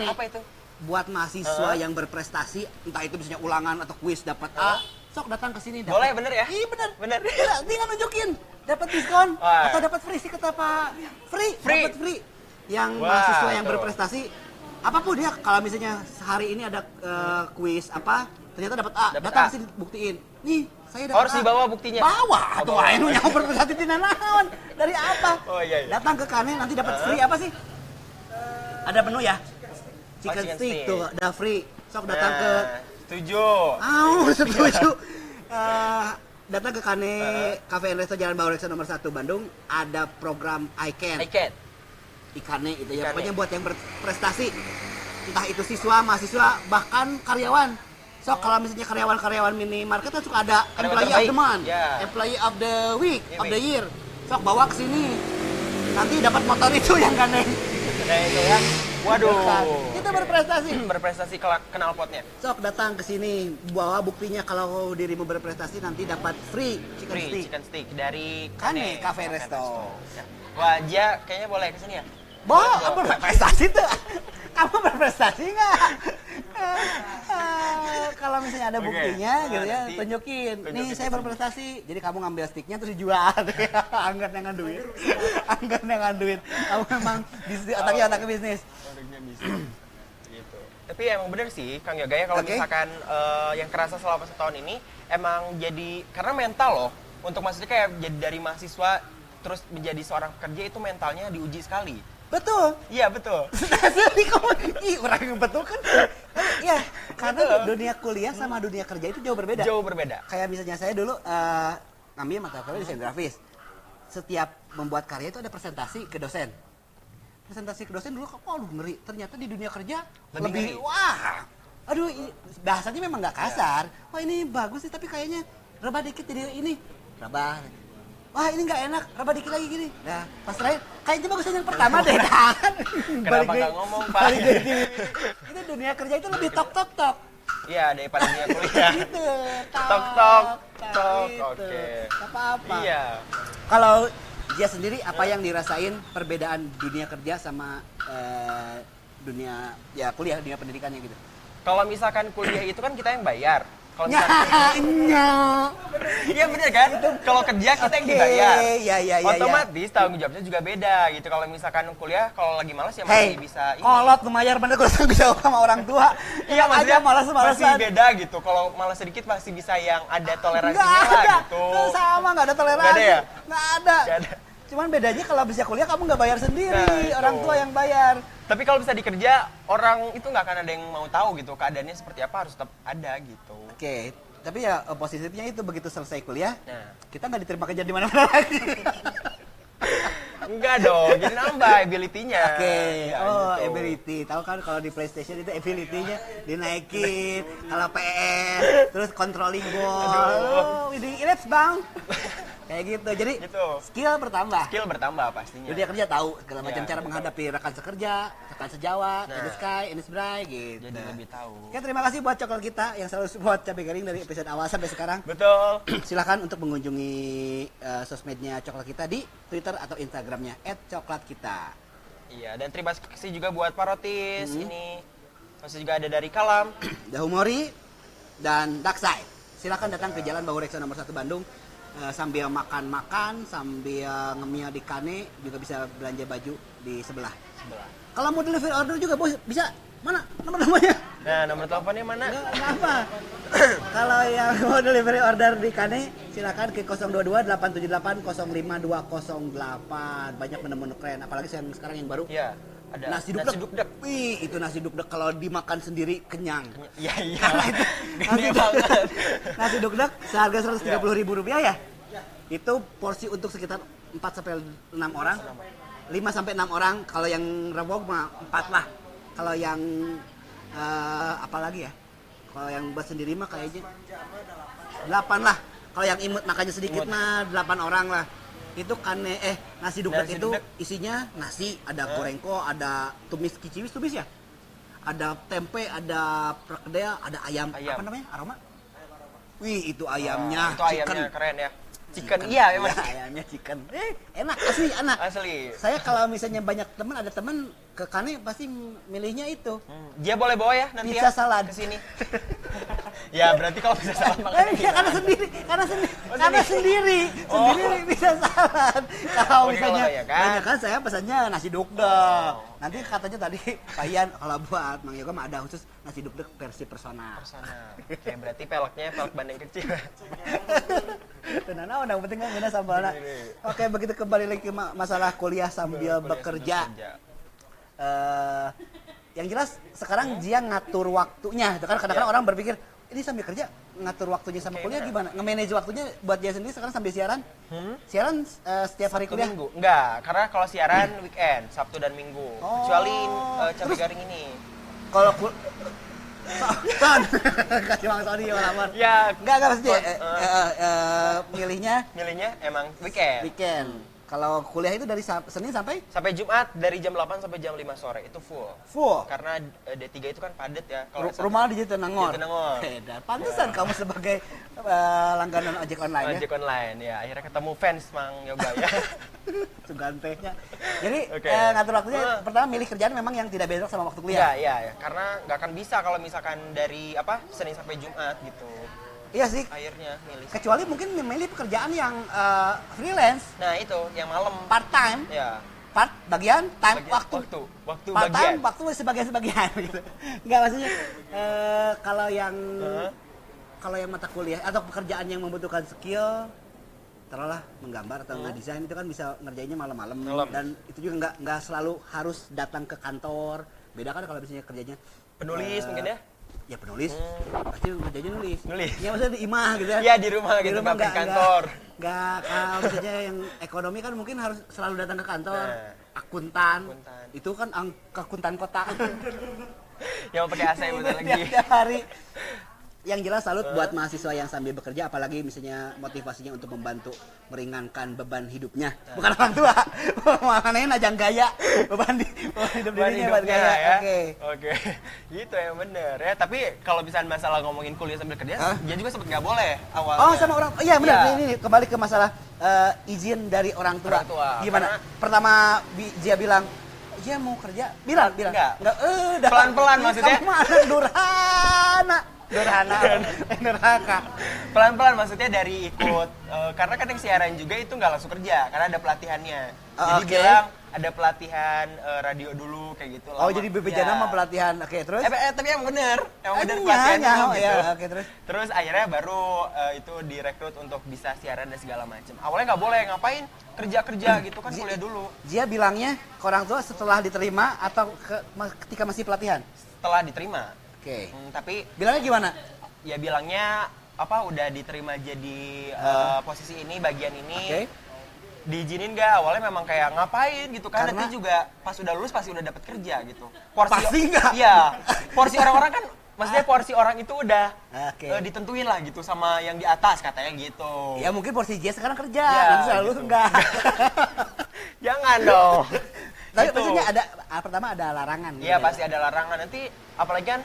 Apa itu? Buat mahasiswa yang berprestasi, entah itu misalnya ulangan atau kuis dapat A, sok datang ke sini. Boleh bener ya? Iya bener. Tinggal nunjukin dapat diskon atau dapat free sih kata Pak. Dapat free. Yang mahasiswa yang berprestasi apapun ya, kalau misalnya sehari ini ada kuis apa, ternyata dapat A, datang ke sini buktiin. Nih, saya dapat harus dibawa buktinya. Bawa, atau ayo yang berprestasi di naon. Dari apa? Iya. Datang ke Kane nanti dapat free apa sih? Ada menu ya? Chicken stick tuh, ada free. Sok datang ke setuju. Datang ke Kane Cafe and Resto Jalan Baureksa nomor 1 Bandung, ada program ICAN. Ikane itu ya, pokoknya buat yang berprestasi. Entah itu siswa, mahasiswa, bahkan karyawan. So kalau misalnya karyawan minimarket kan suka ada employee of the month, employee of the week, of the year. Sok bawa ke sini. Nanti dapat motor itu yang Kane. Kayak itu ya. Waduh. Itu berprestasi. Berprestasi knalpotnya. Sok datang ke sini, bawa buktinya kalau dirimu berprestasi nanti dapat free chicken stick dari Kane Cafe Resto. Wah, dia kayaknya boleh ke sini ya? Apa berprestasi tuh? Kamu berprestasi nggak? Kalau misalnya ada Oke. buktinya gitu ya, Nanti tunjukin. Nih tunjukin saya ke berprestasi. Jadi kamu ngambil sticknya terus dijual. Angkat dengan duit. Angkat dengan duit. Kamu memang otaknya bisnis. Produknya bisa. Gitu. Tapi emang bener sih Kang Yoga ya kalau Oke. misalkan yang kerasa selama setahun ini emang jadi karena mental loh untuk maksudnya kayak jadi dari mahasiswa terus menjadi seorang pekerja itu mentalnya diuji sekali. Betul. Iya betul. Asli kamu, orang yang betul kan? Ya, karena Betul. dunia kuliah sama dunia kerja itu jauh berbeda. Jauh berbeda. Kayak misalnya saya dulu ngambil mata kuliah desain grafis. Setiap membuat karya itu ada presentasi ke dosen. Presentasi ke dosen dulu, aduh ngeri. Ternyata di dunia kerja Lebih ngeri. wah. Aduh, bahasanya memang nggak kasar. Wah ini bagus sih, tapi kayaknya rebah dikit jadi ini. Rebah. Wah ini nggak enak, rebah dikit lagi gini. Nah, pas terakhir, kayaknya bagusan yang pertama deh, kan? Kenapa nggak ngomong, Pak? Balik dari itu dunia kerja itu lebih tok. Iya daripada dunia kuliah. Gitu. Tok. gitu. Oke. Apa-apa. Iya. Kalau dia sendiri apa yang dirasain perbedaan dunia kerja sama dunia ya kuliah, dunia pendidikannya gitu? Kalau misalkan kuliah itu kan kita yang bayar. Kalau misalkan iya bener kan? Kalau kerja kita yang Oke, dibayar. ya. Otomatis tanggung jawabnya juga beda gitu. Kalau misalkan kuliah, kalau lagi malas ya masih bisa ini. kolot ngebayar bener kalau tanggung jawab sama orang tua. Iya Enak maksudnya aja malas-malasan. masih beda gitu. Kalau malas sedikit masih bisa yang ada toleransinya Nggak lah ada. gitu. Itu sama, nggak ada toleransi. Nggak ada ya? Nggak ada. Nggak ada. Cuman bedanya kalau bisa kuliah kamu nggak bayar sendiri, Nah, itu. orang tua yang bayar. Tapi kalau bisa dikerja, orang itu nggak akan ada yang mau tahu gitu. Keadaannya seperti apa harus tetap ada gitu. Oke, tapi ya positifnya itu begitu selesai kuliah, Nah. kita nggak diterima kerja di mana-mana lagi. Enggak dong, jadi nambah ability-nya. Oke, Ya, oh gitu. ability. Tahu kan kalau di PlayStation itu ability-nya dinaikin, kalau PS, terus controlling ball. Aduh. Oh, ini let's bang. Kayak gitu. Jadi Gitu. skill bertambah. Skill bertambah pastinya. Jadi dia kerja tahu segala macam Iya, cara betul. menghadapi rekan sekerja, rekan sejawat, Nah. in the sky, in the sky gitu. Jadi lebih tahu. Oke, terima kasih buat coklat kita yang selalu support Cabai Garing dari episode awal sampai sekarang. Betul. Silahkan untuk mengunjungi sosmednya Coklat Kita di Twitter atau Instagramnya @coklatkita. Iya, dan terima kasih juga buat Parotis ini. Masih juga ada dari Kalam. Dahumori dan Daksai. Silahkan datang ke Jalan Bahu Reksa nomor 1 Bandung. Sambil makan-makan, sambil ngemil di Kane, juga bisa belanja baju di sebelah. Kalau mau delivery order juga bos, bisa. Mana nomor-nomornya? Nah, nomor teleponnya mana? Nggak apa. Kalau yang mau delivery order di Kane, silakan ke 022 878 05208. Banyak menu-menu keren, apalagi yang sekarang yang baru. Iya, ada Nasi dukdek. Wih, itu nasi dukdek kalau dimakan sendiri kenyang. Iya, iya. Nasi Gede dukdek, banget. nasi dukdek seharga Rp130.000 ya. Itu porsi untuk sekitar 4 sampai 6 orang. 5 sampai 6 orang. Kalau yang rebok mah 4 lah. Kalau yang apa lagi ya? Kalau yang buat sendiri mah kayaknya 8 lah. Kalau yang imut makannya sedikit mah 8 orang lah. Itu kane nasi dukdek Nasi itu dukdek. isinya nasi, ada gorengko, ada tumis kiciwis ya. Ada tempe, ada perkedel, ada ayam. Ayam. Apa namanya? Aroma? Wih, itu ayamnya. Itu ayamnya keren ya. Chicken, iya memang. Ya, ayamnya chicken. Enak, asli enak. Asli. Saya kalau misalnya banyak teman, ada teman ke Kane pasti milihnya itu. Dia boleh bawa ya nanti Pizza ya salad. ke sini. Ya, berarti kalau bisa salad makan Iya, karena sendiri, sendiri bisa salad. Kalau Oke, misalnya kalau banyak kan? banyak kan saya pesannya nasi dukdek. Nanti katanya tadi Pak Ian kalau buat Mang Yoga mah ada khusus nasi dukdek versi personal. sana. Oke, berarti peleknya pelek bandeng kecil. Tenang, yang penting kan guna sambalnya. Oke, begitu kembali lagi ke masalah kuliah sambil bekerja. Yang jelas sekarang dia ngatur waktunya. Itu kan kadang-kadang orang berpikir ini sambil kerja ngatur waktunya sama kuliah gimana? Nge-manage waktunya buat dia sendiri sekarang sambil siaran? Siaran setiap hari Sabtu kuliah? Minggu. Enggak, karena kalau siaran weekend, Sabtu dan Minggu. Oh. Kecuali Cabai Terus? Garing ini. Kalau Son, kasih Bang Sony pengalaman. Ya, Enggak maksudnya milihnya milihnya emang weekend. weekend. Kalau kuliah itu dari Senin sampai Sampai Jumat dari jam 8 sampai jam 5 sore itu full. full. Karena D3 itu kan padat ya. Kalau Rumah di Jatinangor. Jatinangor. Beda. Pantesan kamu sebagai langganan ojek online ojek online ya. Akhirnya ketemu fans Mang Yoga ya. Itu gantengnya. Jadi Oke. ngatur waktunya pertama milih kerjaan memang yang tidak bentrok sama waktu kuliah. Iya. Karena nggak akan bisa kalau misalkan dari Senin sampai Jumat gitu. Iya sih. Akhirnya milih. Kecuali mungkin memilih pekerjaan yang freelance, Nah itu yang malam. part time, Ya. part bagian time waktu. Waktu Part time bagian. waktu sebagian gitu. Enggak maksudnya kalau yang mata kuliah atau pekerjaan yang membutuhkan skill taruhlah menggambar atau ngedesain itu kan bisa ngerjainnya malam-malam dan itu juga nggak selalu harus datang ke kantor. Beda kan kalau misalnya kerjanya Penulis mungkin ya? Ya penulis, pasti kerjanya nulis. Nulis. Ya maksudnya di imah gitu ya. Iya di rumah gitu, nggak di kantor. Nggak, kalau misalnya yang ekonomi kan mungkin harus selalu datang ke kantor. Nah. Akuntan. Itu kan akuntan kota. Yang mau pakai AC bentar lagi. Tiap hari. Yang jelas salut buat mahasiswa yang sambil bekerja, apalagi misalnya motivasinya untuk membantu meringankan beban hidupnya. Bukan orang tua, makanya ajang gaya beban hidup dirinya buat gaya. Ya. Oke. Gitu ya bener ya. Tapi kalau misalnya masalah ngomongin kuliah sambil kerja, dia juga sempat nggak boleh awalnya. Oh sama orang, iya benar. Iya. Ini kembali ke masalah izin dari orang tua. Gimana? Pertama Jia bilang, Jia mau kerja, bilang. Enggak. Udah. Pelan-pelan maksudnya. Kamu anak durhana. Pelan-pelan maksudnya dari ikut karena kan yang siaran juga itu nggak langsung kerja karena ada pelatihannya. Jadi bilang ada pelatihan radio dulu kayak gitu. Oh jadi BPJS sama pelatihan. Oke, terus? Tapi yang bener pelatihan dulu gitu. Ya, oke, terus. Terus akhirnya baru itu direkrut untuk bisa siaran dan segala macam. Awalnya nggak boleh ngapain kerja gitu kan kuliah dulu. Dia bilangnya ke orang tua setelah diterima atau ketika masih pelatihan? Setelah diterima. Oke. Tapi bilangnya gimana? Ya bilangnya udah diterima jadi posisi ini, bagian ini. Oke. Diizinin nggak? Awalnya memang kayak ngapain gitu kan. Karena nanti juga pas udah lulus pasti udah dapat kerja gitu. Pasti nggak? Iya. Porsi orang-orang kan maksudnya porsi orang itu udah ditentuin lah gitu sama yang di atas katanya gitu. Ya mungkin porsi Jia sekarang kerja, Ya, nanti selalu gitu. enggak. Jangan dong. Tapi Gitu. maksudnya pertama ada larangan. Iya gitu. pasti ada larangan. Nanti apalagi kan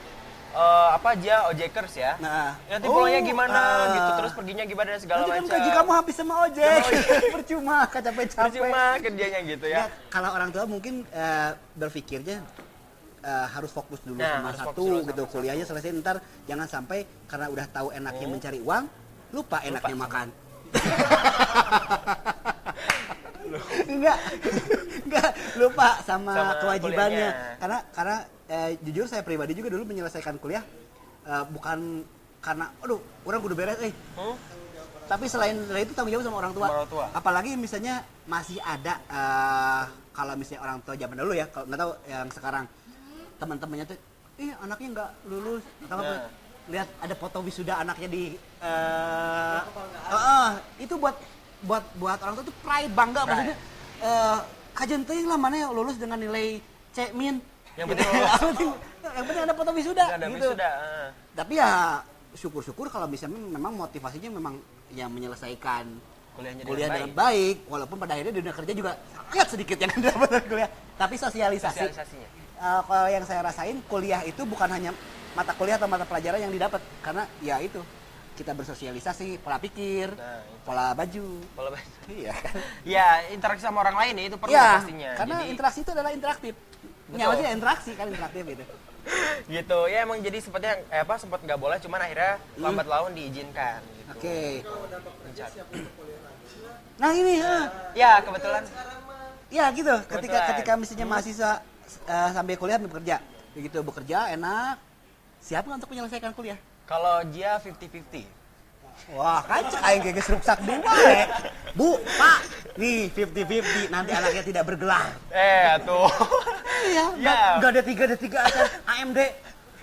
aja ojekers ya. Nah. Nanti pulangnya gimana gitu, terus perginya gimana dan segala Nanti macam. kan gaji kamu habis sama ojek. Percuma, capek-capek. Percuma kerjanya gitu ya. Kalau orang tua mungkin berpikirnya harus fokus dulu Nah, sama harus satu fokus dulu gitu, sama kuliahnya selesai ntar jangan sampai karena udah tahu enaknya mencari uang, lupa enaknya makan. Enggak lupa sama kewajibannya kuliahnya. karena jujur saya pribadi juga dulu menyelesaikan kuliah bukan karena orang kudu beres tapi selain dari itu tanggung jawab sama orang tua. Apalagi misalnya masih ada kalau misalnya orang tua zaman dulu ya, kalau nggak tahu yang sekarang teman-temannya tuh anaknya nggak lulus atau apa, lihat ada foto wisuda anaknya di itu buat orang tua tuh pride, bangga. Maksudnya kajian teuing lah mana yang lulus dengan nilai C-. Yang penting lulus. Yang penting ada foto wisuda gitu. Tapi ya syukur-syukur kalau misalnya memang motivasinya memang yang menyelesaikan kuliah dengan baik, walaupun pada akhirnya di dunia kerja juga sangat sedikit yang dapat dari kuliah. Tapi sosialisasinya. Kalau yang saya rasain kuliah itu bukan hanya mata kuliah atau mata pelajaran yang didapat, karena ya itu kita bersosialisasi, pola pikir, pola baju. Iya kan? Ya, interaksi sama orang lain ya itu perlu pastinya. Karena interaksi itu adalah interaktif. Ya maksudnya interaksi kan interaktif gitu. Gitu ya, emang jadi sepertinya sempat nggak boleh, cuman akhirnya lambat laun diizinkan gitu. Oke. Nah ini ya kebetulan ya gitu, ketika misalnya mahasiswa sambil kuliah bekerja, begitu bekerja enak, siap nggak untuk menyelesaikan kuliah? Kalau dia 50-50. Wah kan kayak geges ruksak dua Bu, Pak, nih 50-50, nanti anaknya tidak bergelar. Tuh. Iya, nggak ada tiga akan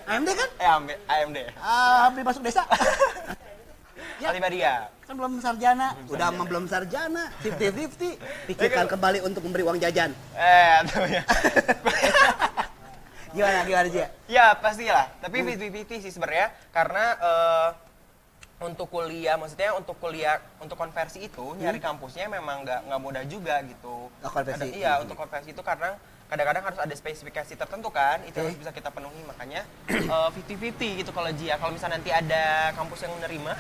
AMD kan? AMD. Beli masuk desa. Alibaria. Kan belum sarjana, belum sarjana, 50-50, pikirkan kembali untuk memberi uang jajan. Tuh ya. Gimana sih? Ya pastilah, tapi 50-50 sih sebenarnya, karena untuk kuliah, maksudnya untuk kuliah, untuk konversi itu nyari kampusnya memang nggak mudah juga gitu. Konversi. Iya, untuk konversi itu karena kadang-kadang harus ada spesifikasi tertentu kan, itu harus bisa kita penuhi, makanya 50-50 gitu kalau Jia. Kalau misalnya nanti ada kampus yang menerima,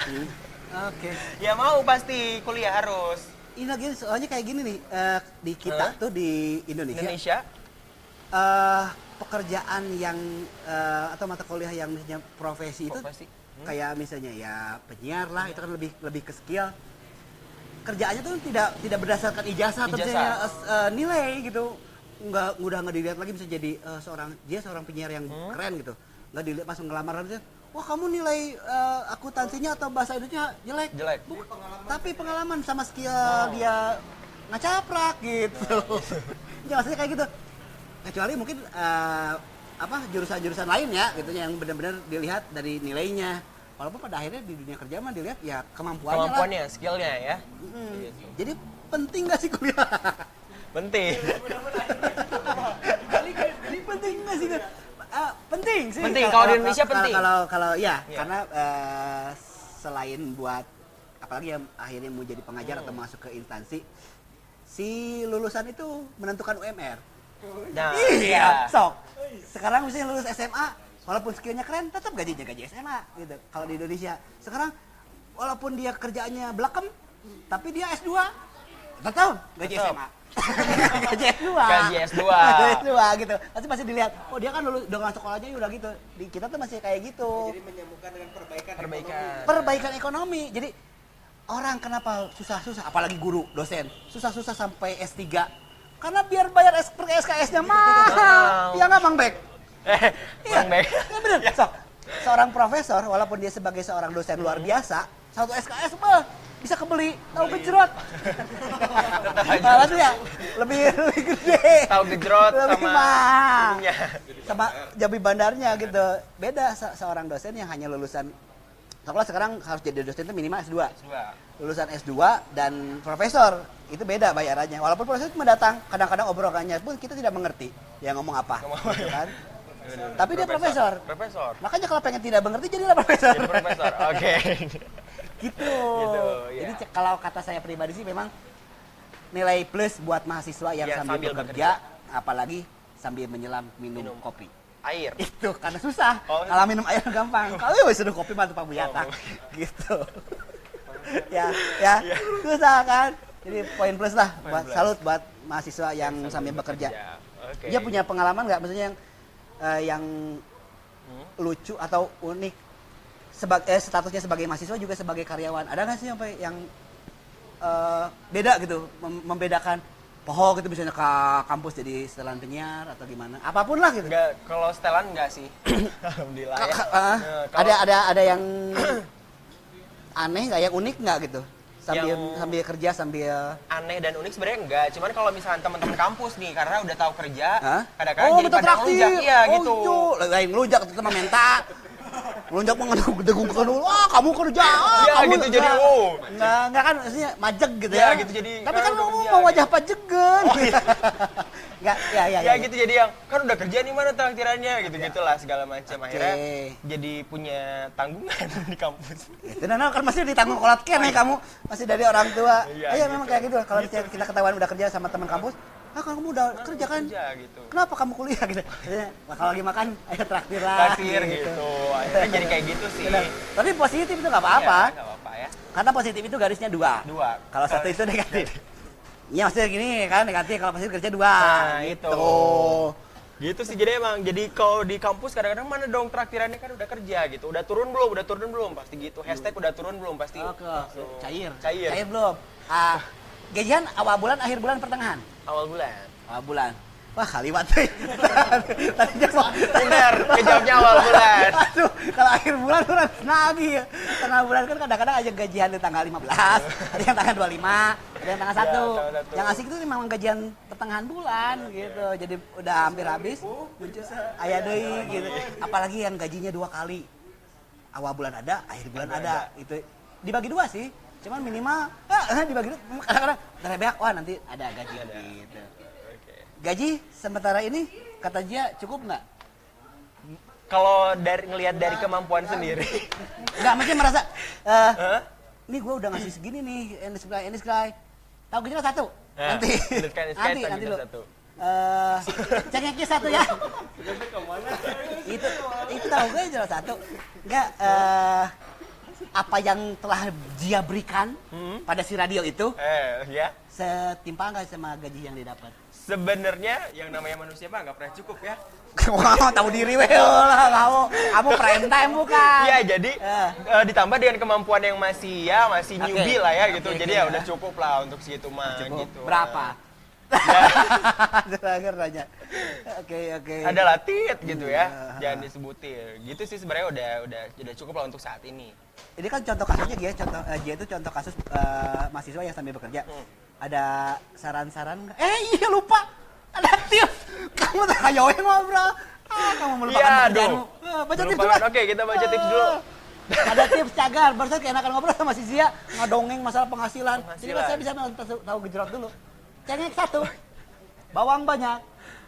Oke. ya mau pasti kuliah harus. Ini lagi soalnya kayak gini nih, di kita tuh di Indonesia. Pekerjaan yang atau mata kuliah yang misalnya profesi itu kayak misalnya ya penyiar lah, itu kan lebih ke skill. Kerjaannya tuh tidak berdasarkan ijazah atau misalnya nilai gitu. Udah nggak dilihat lagi bisa jadi seorang penyiar yang keren gitu. Nggak dilihat pas ngelamar aja. Wah, kamu nilai akuntansinya atau bahasa Indonesia jelek. Tapi pengalaman sama skill dia ngacaprak gitu. Ya maksudnya kayak gitu. Kecuali mungkin jurusan-jurusan lain ya gitu yang benar-benar dilihat dari nilainya. Walaupun pada akhirnya di dunia kerja mah dilihat ya kemampuannya, skillnya ya. Jadi penting nggak sih kuliah? Penting. Jadi penting nggak sih? Penting sih. Penting kalau di Indonesia penting. Kalau ya, karena selain buat apalagi yang akhirnya mau jadi pengajar atau masuk ke instansi, si lulusan itu menentukan UMR. Nah, iya, sok. Sekarang misalnya lulus SMA, walaupun skillnya keren, tetap gajinya gaji SMA gitu. Kalau di Indonesia, sekarang walaupun dia kerjaannya belakem, tapi dia S2, tetap gaji SMA. Gaji S2. Gaji S2. Gaji S2 gitu. Pasti dilihat, oh dia kan lulus dengan sekolahnya udah gitu. Di kita tuh masih kayak gitu. Jadi menyambungkan dengan perbaikan. Perbaikan ekonomi. Jadi orang kenapa susah-susah, apalagi guru, dosen, susah-susah sampai S3. Karena biar bayar SKS-nya mahal. Iya nggak, Bang Bek? Bang Bek. Iya bener. Seorang profesor, walaupun dia sebagai seorang dosen luar biasa, satu SKS bisa kebeli tahu gejrot. Itu ya lebih gede. Tahu gejrot lebih sama mahal. Sama Jambi Bandarnya gitu. Beda seorang dosen yang hanya lulusan sekolah sekarang harus jadi dosen itu minimal S2. Lulusan S2 dan profesor itu beda bayarannya. Walaupun profesor cuma datang, kadang-kadang obrolannya pun kita tidak mengerti dia ngomong apa, gitu kan. Tapi dia profesor. Makanya kalau pengen tidak mengerti jadilah profesor. Jadi profesor. Oke. Gitu. Ya. Jadi kalau kata saya pribadi sih memang nilai plus buat mahasiswa yang sambil bekerja, apalagi sambil menyelam minum kopi. Air. Itu karena susah. Kalau minum air gampang. Kalau wis sudah kopi mah Pak Buyata. Gitu. ya, susah kan. Jadi poin plus lah. Salut buat mahasiswa yang sambil bekerja. Okay. Dia punya pengalaman nggak, maksudnya yang lucu atau unik statusnya sebagai mahasiswa juga sebagai karyawan. Ada nggak sih yang beda gitu, membedakan poho gitu misalnya ke kampus jadi setelan penyiar atau gimana? Apapun lah gitu. Enggak, kalau setelan enggak sih. Alhamdulillah ya. Ada yang aneh nggak, yang unik nggak gitu? Sambil kerja sambil aneh dan unik sebenarnya enggak, cuman kalau misalnya teman-teman kampus nih karena udah tahu kerja, kadang-kadang jadi pada ngelunjak gitu. Lain ngelunjak itu mah menta. Ngelunjak mah ngedegung-degung dulu. Wah, kamu kerja. Kamu gitu jadi Enggak kan maksudnya majeg gitu ya. Gitu jadi. Tapi kan mau wajah pajegen. Enggak, ya gitu jadi yang kan udah kerja nih, mana traktirannya gitu-gitulah segala macam. Akhirnya jadi punya tanggungan di kampus. Itu kan masih ditanggung kolat ken ya kamu, masih dari orang tua. Iya memang kayak gitu. Kalau kita ketahuan udah kerja sama teman kampus, kamu udah kerja kan? Gitu. Kenapa kamu kuliah gitu? Kalau lagi makan, ayo traktir lah. Traktir gitu. Akhirnya jadi kayak gitu sih. Benar. Tapi positif itu nggak apa-apa. Iya, nggak apa-apa ya. Karena positif itu garisnya dua. Kalau satu itu negatif. Iya maksudnya gini kan, negatif. Kalau positif kerja dua. Nah itu. Gitu sih, jadi emang jadi kalau di kampus kadang-kadang mana dong traktirannya, kan udah kerja gitu. Udah turun belum pasti gitu. Hashtag udah turun belum pasti. Oke. Cair belum. Gajian awal bulan, akhir bulan, pertengahan? Awal bulan. Wah, kalimat tuh. Bener, kejawabnya awal bulan. Aduh, kalau akhir bulan tuh lagi ya. Tengah bulan kan kadang-kadang aja gajian di tanggal 15, ada yang tanggal 25, ada yang tanggal 1. Yang asik itu memang gajian pertengahan bulan gitu. Jadi udah hampir habis, muncul aya deui gitu. Apalagi yang gajinya 2 kali. Awal bulan ada, akhir bulan ada. Itu dibagi 2 sih. Cuman minimal dibagi kadang-kadang terebeak, wah nanti ada gaji gitu. Gaji sementara ini kata dia cukup nggak? Kalau ngelihat dari kemampuan sendiri. Enggak, mungkin merasa ini gue udah ngasih segini nih, ini sky. Tahu gejala satu. Nanti. Nanti lu. Satu. Cengeknya satu ya. itu tahu gue jelas satu. Enggak apa yang telah dia berikan pada si radio itu Ya. setimpal nggak sama gaji yang didapat? Sebenarnya yang namanya manusia mah nggak pernah cukup ya. Wah, tahu diri weh lah kamu prime time bukan? Iya, jadi ditambah dengan kemampuan yang masih newbie lah ya gitu. Jadi ya udah cukup lah untuk segitu mah gitu. Berapa? Terakhir nanya. Oke. Ada latit gitu ya. Jangan disebutin. Gitu sih sebenarnya udah cukup lah untuk saat ini. Ini kan contoh kasusnya dia itu contoh kasus mahasiswa yang sambil bekerja. Ada saran-saran nggak? Iya lupa. Ada tips. Kamu terhayoin ngobrol. Kamu melupakan pekerjaanmu. Baca tips dulu. Oke, kita baca tips dulu. Ada tips cagar. Barusan keenakan ngobrol sama si Zia ngadongeng masalah penghasilan. Jadi saya bisa tahu gejrot dulu. Cengek satu. Bawang banyak.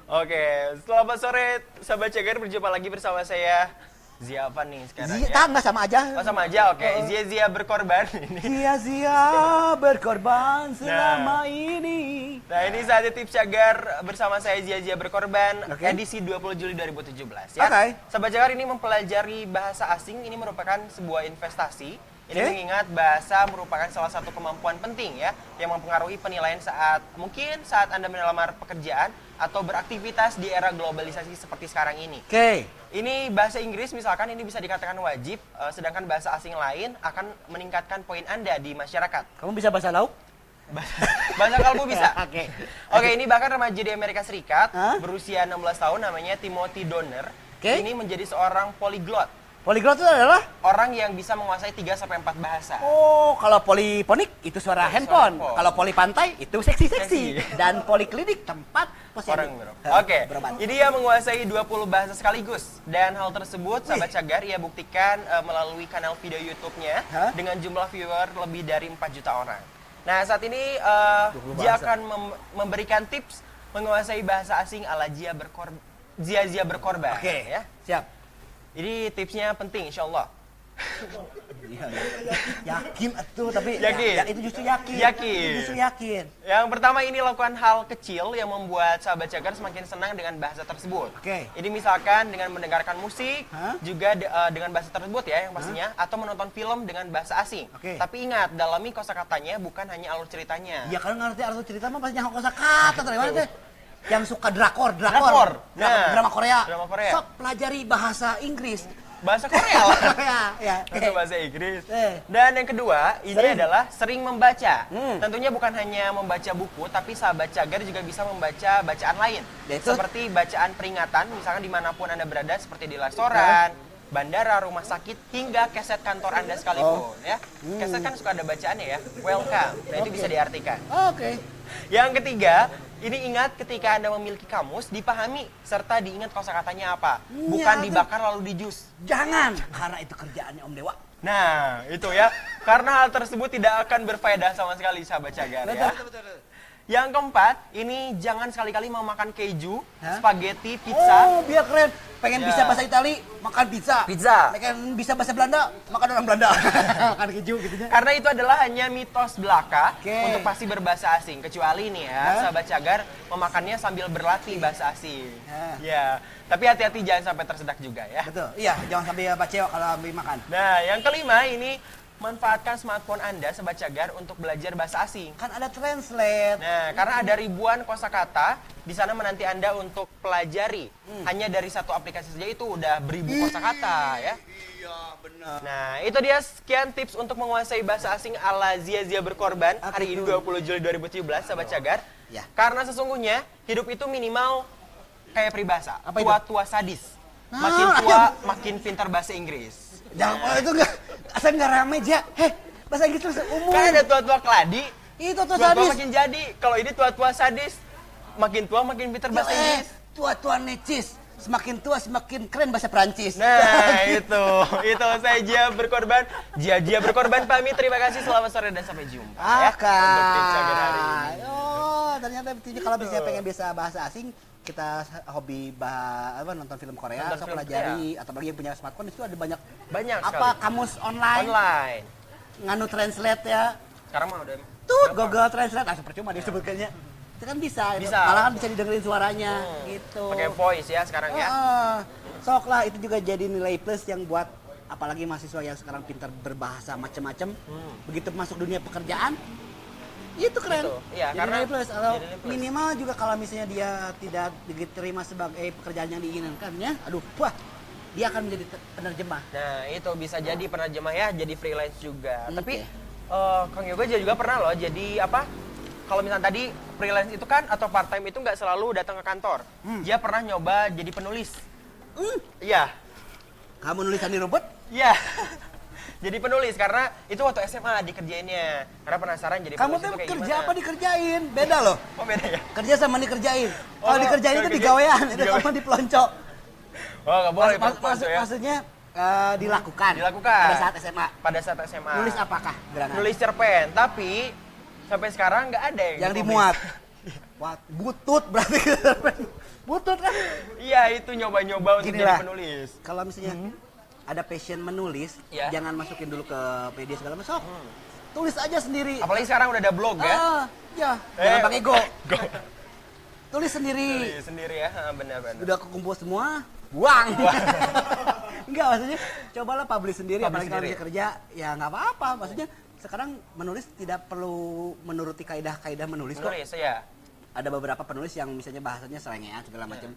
Oke, selamat sore sahabat Cegar, berjumpa lagi bersama saya Zia apa nih sekarang Zia, ya? enggak sama aja. Oh sama aja, oke. Zia berkorban ini. Zia berkorban selama ini. Nah ini saatnya tips Cagar bersama saya Zia berkorban edisi 20 Juli 2017 ya. Sahabat Cagar, ini mempelajari bahasa asing ini merupakan sebuah investasi. Ini mengingat bahasa merupakan salah satu kemampuan penting ya yang mempengaruhi penilaian saat Anda melamar pekerjaan atau beraktivitas di era globalisasi seperti sekarang ini. Ini bahasa Inggris misalkan ini bisa dikatakan wajib, sedangkan bahasa asing lain akan meningkatkan poin Anda di masyarakat. Kamu bisa bahasa lauk? Bahasa kalbu bisa. Oke, ini bahkan remaja di Amerika Serikat berusia 16 tahun namanya Timothy Donner. Ini menjadi seorang polyglot. Polyglot itu adalah orang yang bisa menguasai 3-4 bahasa. Oh, kalau poliponik itu suara handphone. Kalau polipantai itu seksi-seksi. Dan poliklinik tempat orang Oke, ini ia menguasai 20 bahasa sekaligus. Dan hal tersebut, sahabat Cagar, ia buktikan melalui kanal video YouTube-nya dengan jumlah viewer lebih dari 4 juta orang. Nah, saat ini dia akan memberikan tips menguasai bahasa asing ala Zia berkorban. Oke, ya. Siap. Ini tipsnya penting, insya Allah. Yakin itu, tapi yakin. Itu justru yakin. Itu justru yakin. Yang pertama ini lakukan hal kecil yang membuat sahabat Cagar semakin senang dengan bahasa tersebut. Ini misalkan dengan mendengarkan musik, juga dengan bahasa tersebut ya yang pastinya, atau menonton film dengan bahasa asing. Tapi ingat, dalami kosakatanya bukan hanya alur ceritanya. Ya kalau ngerti alur cerita mah pasti nyaho kosakata dari mana teh? Yang suka drakor. Drama Korea. Sok pelajari bahasa Inggris. Bahasa Korea lah. Itu bahasa Inggris. Dan yang kedua, ini adalah sering membaca. Tentunya bukan hanya membaca buku, tapi sahabat Cagar juga bisa membaca bacaan lain. Seperti bacaan peringatan, misalkan dimanapun Anda berada, seperti di restoran, bandara, rumah sakit, hingga keset kantor Anda sekalipun. Ya. Keset kan suka ada bacaannya ya. Welcome. Nah itu bisa diartikan. Yang ketiga, ini ingat ketika Anda memiliki kamus, dipahami serta diingat kosakatanya apa. Bukan dibakar lalu dijus. Jangan, karena itu kerjaannya Om Dewa. Nah, itu ya. Karena hal tersebut tidak akan berfaedah sama sekali sahabat Cagar ya. Betul. Yang keempat, ini jangan sekali-kali memakan keju, spaghetti, pizza. Oh, biar keren. Pengen bisa bahasa Itali, makan pizza. Pengen bisa bahasa Belanda, makan orang Belanda. Makan keju gitu ya. Karena itu adalah hanya mitos belaka untuk pasti berbahasa asing. Kecuali nih ya, sahabat Cagar memakannya sambil berlatih bahasa asing. Ya, tapi hati-hati jangan sampai tersedak juga ya. Betul. Iya, jangan sampai baceo kalau ambil makan. Nah, yang kelima ini manfaatkan smartphone Anda sahabat Cagar untuk belajar bahasa asing. Kan ada translate. Nah, karena ada ribuan kosakata di sana menanti Anda untuk pelajari. Hanya dari satu aplikasi saja itu udah beribu kosakata ya. Iya, benar. Nah, itu dia sekian tips untuk menguasai bahasa asing ala Zia berkorban hari ini 20 Juli 2017 sahabat Cagar. Karena sesungguhnya hidup itu minimal kayak peribahasa, tua-tua sadis. Makin tua makin pintar bahasa Inggris. Jangan itu asal nggak rame aja. Bahasa Inggris terus umum. Kan ada tua-tua keladi. Itu tua sadis. Makin jadi. Kalau ini tua-tua sadis, makin tua makin pintar bahasa Inggris. Tua-tua necis. Semakin tua semakin keren bahasa Prancis. Nah, itu saya Zia berkorban. Zia berkorban pamit. Terima kasih, selamat sore dan sampai jumpa. Untuk tips Cagar hari ini. Oh, ternyata kalau misalnya pengen bisa bahasa asing, kita hobi nonton film Korea, Nonton so film pelajari atau bagi yang punya smartphone itu ada banyak Banyak apa sekali. kamus online, Online. nganu translate ya. Sekarang mah udah Tuh gampang. Google Translate, percuma disebutkannya. Itu kan bisa. Bisa. Malah kan bisa didengerin suaranya gitu. Pakai voice ya sekarang ya. Sok lah itu juga jadi nilai plus yang buat apalagi mahasiswa yang sekarang pintar berbahasa macam-macam. Begitu masuk dunia pekerjaan itu keren. Gitu. Iya, jadi karena nilai plus atau jadi nilai plus. minimal juga kalau misalnya dia tidak diterima sebagai pekerjaan yang diinginkan ya. Aduh, wah, dia akan menjadi penerjemah. Nah, itu bisa jadi penerjemah ya, jadi freelance juga. Oke. Tapi Kang Yoga juga pernah loh jadi apa? Kalau misalnya tadi freelance itu kan atau part time itu nggak selalu datang ke kantor. Dia pernah nyoba jadi penulis. Iya. Kamu nulisan di rumput? Iya. Jadi penulis karena itu waktu SMA dikerjainnya. Karena penasaran jadi Kamu penulis tuh itu kayak kerja gimana. apa dikerjain? Beda loh. Oh beda ya? Kerja sama dikerjain. Oh, Kalau dikerjain itu kerja- digawean, itu digawean. sama dipelonco. Oh nggak boleh perempuan tuh ya. Maksudnya dilakukan. Dilakukan. Pada saat SMA. Pada saat SMA. Nulis apakah? Gerangan? Nulis cerpen, tapi sampai sekarang nggak ada Yang ditulis. dimuat. Wah, butut berarti. Butut kan? Iya itu nyoba-nyoba untuk Gini lah. jadi penulis. Kalau misalnya ada passion menulis, Ya. jangan masukin dulu ke media segala macam. Tulis aja sendiri. Apalagi sekarang udah ada blog ya. Ya, jangan pakai go. Go. Tulis sendiri. Tulis sendiri ya, benar-benar. Udah kekumpul semua, buang. Enggak, maksudnya cobalah publish sendiri, Publish apalagi kalau sendiri. bisa kerja, ya nggak apa-apa. Maksudnya sekarang menulis tidak perlu menuruti kaidah-kaidah menulis kok. Menulis ya. Ada beberapa penulis yang misalnya bahasanya selengean segala macam,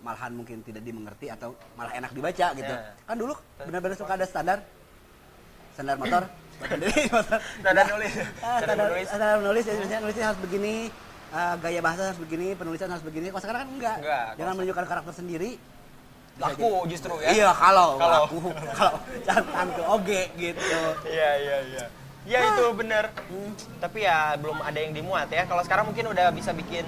malahan mungkin tidak dimengerti atau malah enak dibaca gitu. Ya. Kan dulu benar-benar suka ada standar motor. motor. Standar nulis. Standar menulis. Standar menulis, ya, misalnya nulisnya harus begini, gaya bahasa harus begini, penulisan harus begini. Kalau sekarang kan enggak. Enggak, Jangan kalau menunjukkan karakter sendiri. Bisa Laku justru ya. Iya, kalau Kalau. laku. Kalau jangan ke oge gitu. Iya. Ya itu benar. Tapi ya belum ada yang dimuat ya. Kalau sekarang mungkin udah bisa bikin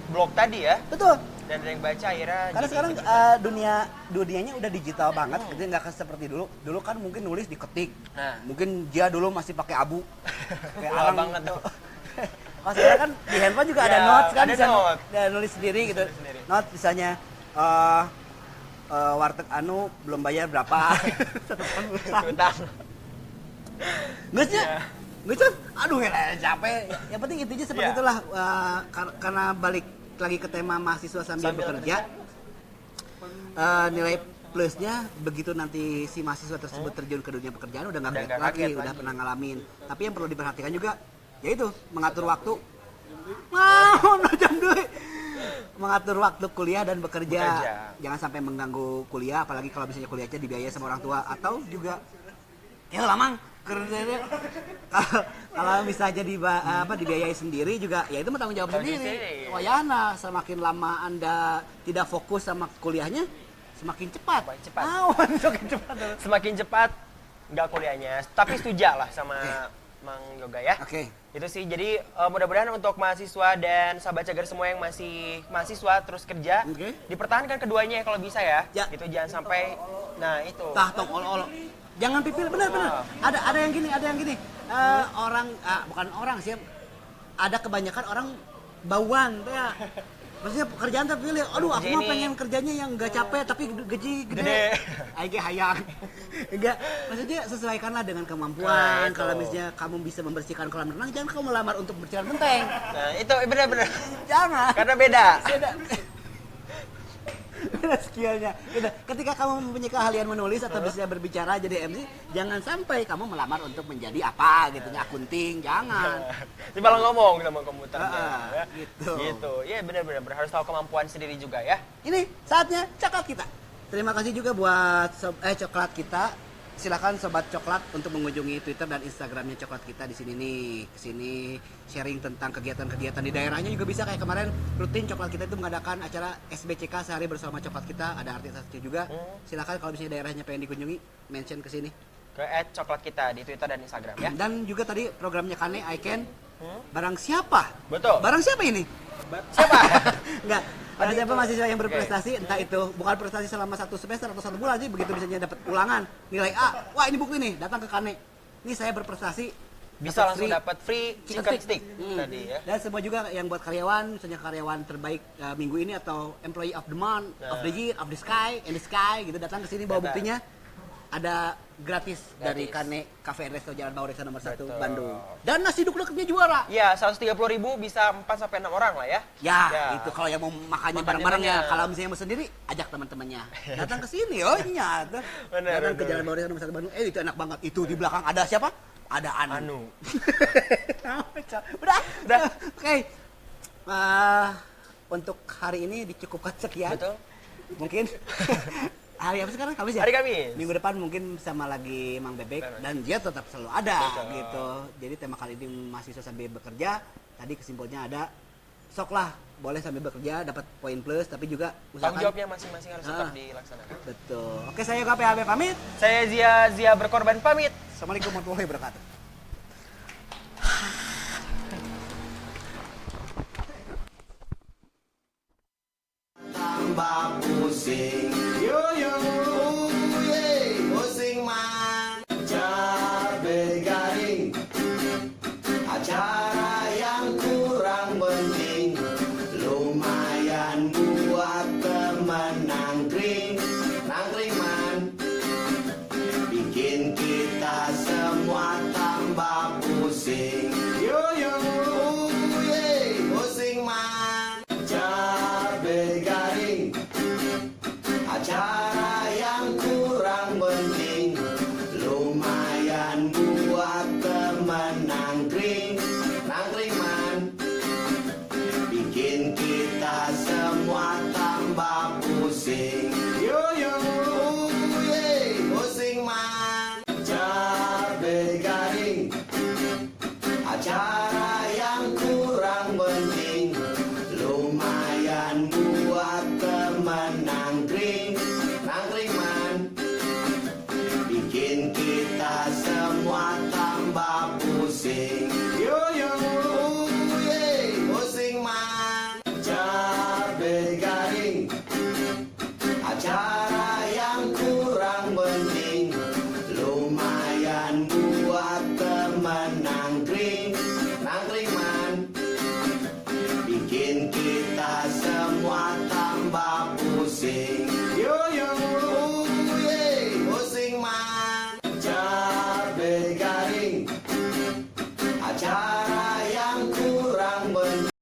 blog tadi ya. Betul. Dan ada yang baca akhirnya. Karena jadi sekarang ikut-ikutan. dunianya udah digital banget, jadi nggak seperti dulu. Dulu kan mungkin nulis diketik. Nah. Mungkin dia dulu masih pakai abu. Kayak Tua arang banget tuh. Kalau sekarang kan di handphone juga ada Ya, notes kan, ada bisa note. nulis sendiri gitu. sendiri. Note misalnya warteg anu belum bayar berapa. Utang. Nggak Ya. nggak aduh ya capek. Yang penting intinya seperti Ya. itulah, karena balik lagi ke tema mahasiswa sambil bekerja. Nilai plusnya begitu nanti si mahasiswa tersebut terjun ke dunia pekerjaan udah nggak kaget lagi, udah pernah ngalamin. Tapi yang perlu diperhatikan juga yaitu mengatur waktu. Mau jam duit. Mengatur waktu kuliah dan bekerja. Jangan sampai mengganggu kuliah, apalagi kalau misalnya kuliahnya dibiayai sama orang tua atau juga ya lamang kerjanya. Kalau misalnya dibiayai sendiri juga ya itu mah tanggung jawab sendiri. Wayana semakin lama Anda tidak fokus sama kuliahnya semakin cepat. Semakin cepat. Semakin cepat nggak kuliahnya. Tapi setuju lah sama Mang Yoga ya. Oke. Itu sih. Jadi mudah-mudahan untuk mahasiswa dan sahabat cagar semua yang masih mahasiswa terus kerja, dipertahankan keduanya kalau bisa ya. Gitu jangan sampai itu. Tah tong ol-ol. Jangan pipil, benar. Ada yang gini. Orang bukan orang sih. Ada kebanyakan orang bauan ya. Maksudnya pekerjaan tapi pilih, aduh aku mah pengen kerjanya yang gak capek tapi gaji gede. Aige hayang. Enggak, maksudnya sesuaikanlah dengan kemampuan. Kalau misalnya kamu bisa membersihkan kolam renang, jangan kamu melamar untuk berjalan menteng. Nah, itu benar-benar. Jangan. Karena beda. Skillnya. Gitu. Ketika kamu mempunyai keahlian menulis atau bisa berbicara jadi MC, jangan sampai kamu melamar untuk menjadi apa gitu, akunting, jangan. Ini malah ngomong sama komputernya. Ya. Gitu. Iya benar-benar harus tahu kemampuan sendiri juga ya. Ini saatnya coklat kita. Terima kasih juga buat coklat kita. Silakan sobat coklat untuk mengunjungi Twitter dan Instagramnya coklat kita di sini nih. Kesini sharing tentang kegiatan-kegiatan di daerahnya juga bisa, kayak kemarin rutin coklat kita itu mengadakan acara SBCK sehari bersama coklat kita. Ada artis-artis juga. Silakan kalau misalnya daerahnya pengen dikunjungi, mention ke sini. Ke @coklat kita di Twitter dan Instagram ya. Dan juga tadi programnya Kane I Can. Barang siapa? Betul. Barang siapa ini? Siapa? Enggak. Barang siapa mahasiswa yang berprestasi, entah itu bukan prestasi selama 1 semester atau 1 bulan sih, begitu misalnya dapat ulangan nilai A, wah ini buku ini, datang ke Kane. Ini saya berprestasi Bisa langsung free dapat free chicken stick tadi ya. Dan semua juga yang buat karyawan, misalnya karyawan terbaik minggu ini atau employee of the month, of the year, of the sky, in the sky gitu, datang ke sini bawa buktinya. Ada gratis dari Kane Cafe and Resto Jalan Baureksa nomor 1 Bandung. Dan nasi uduk-uduknya juara. Ya, 130.000 bisa 4 sampai 6 orang lah ya. Ya, itu kalau yang mau makannya bareng-bareng ya. Kalau misalnya mau sendiri, ajak teman-temannya. Datang ke sini, oh nyata. Datang ke Jalan Baureksa nomor 1 Bandung. Itu enak banget. Itu di belakang ada siapa? Ada Anu. Udah. Oke. Untuk hari ini dicukupkan sekian. Betul. Mungkin hari apa sekarang? Kamis ya? Hari Kamis. Minggu depan mungkin sama lagi Mang Bebek dan dia tetap selalu ada. Betul. Gitu. Jadi tema kali ini mahasiswa sambil bekerja. Tadi kesimpulannya ada sok lah boleh sambil bekerja dapat poin plus tapi juga usahakan Tanggung jawabnya masing-masing harus tetap dilaksanakan. Betul. Oke, saya Yoga PHB pamit. Saya Zia berkorban pamit. Assalamualaikum warahmatullahi wabarakatuh. Tambah pusing, yo yo, pusing man, cabai garing, acara yang kurang penting, lumayan buat temen nangkring man, bikin kita semua tambah pusing, yo yo, pusing man, cabai garing. Acara yang kurang penting, lumayan buat temen nangkring man, bikin kita semua tambah pusing, yo yo, pusing man, cabai garing. Acara yang kurang penting, lumayan buat temen nangkring man, bikin kita semua tambah pusing, yo yo, pusing man, cabai garing. Acara yang kurang penting, lumayan buat temen nangkring man, bikin kita semua tambah pusing, yo yo, pusing man, cabai garing. Acara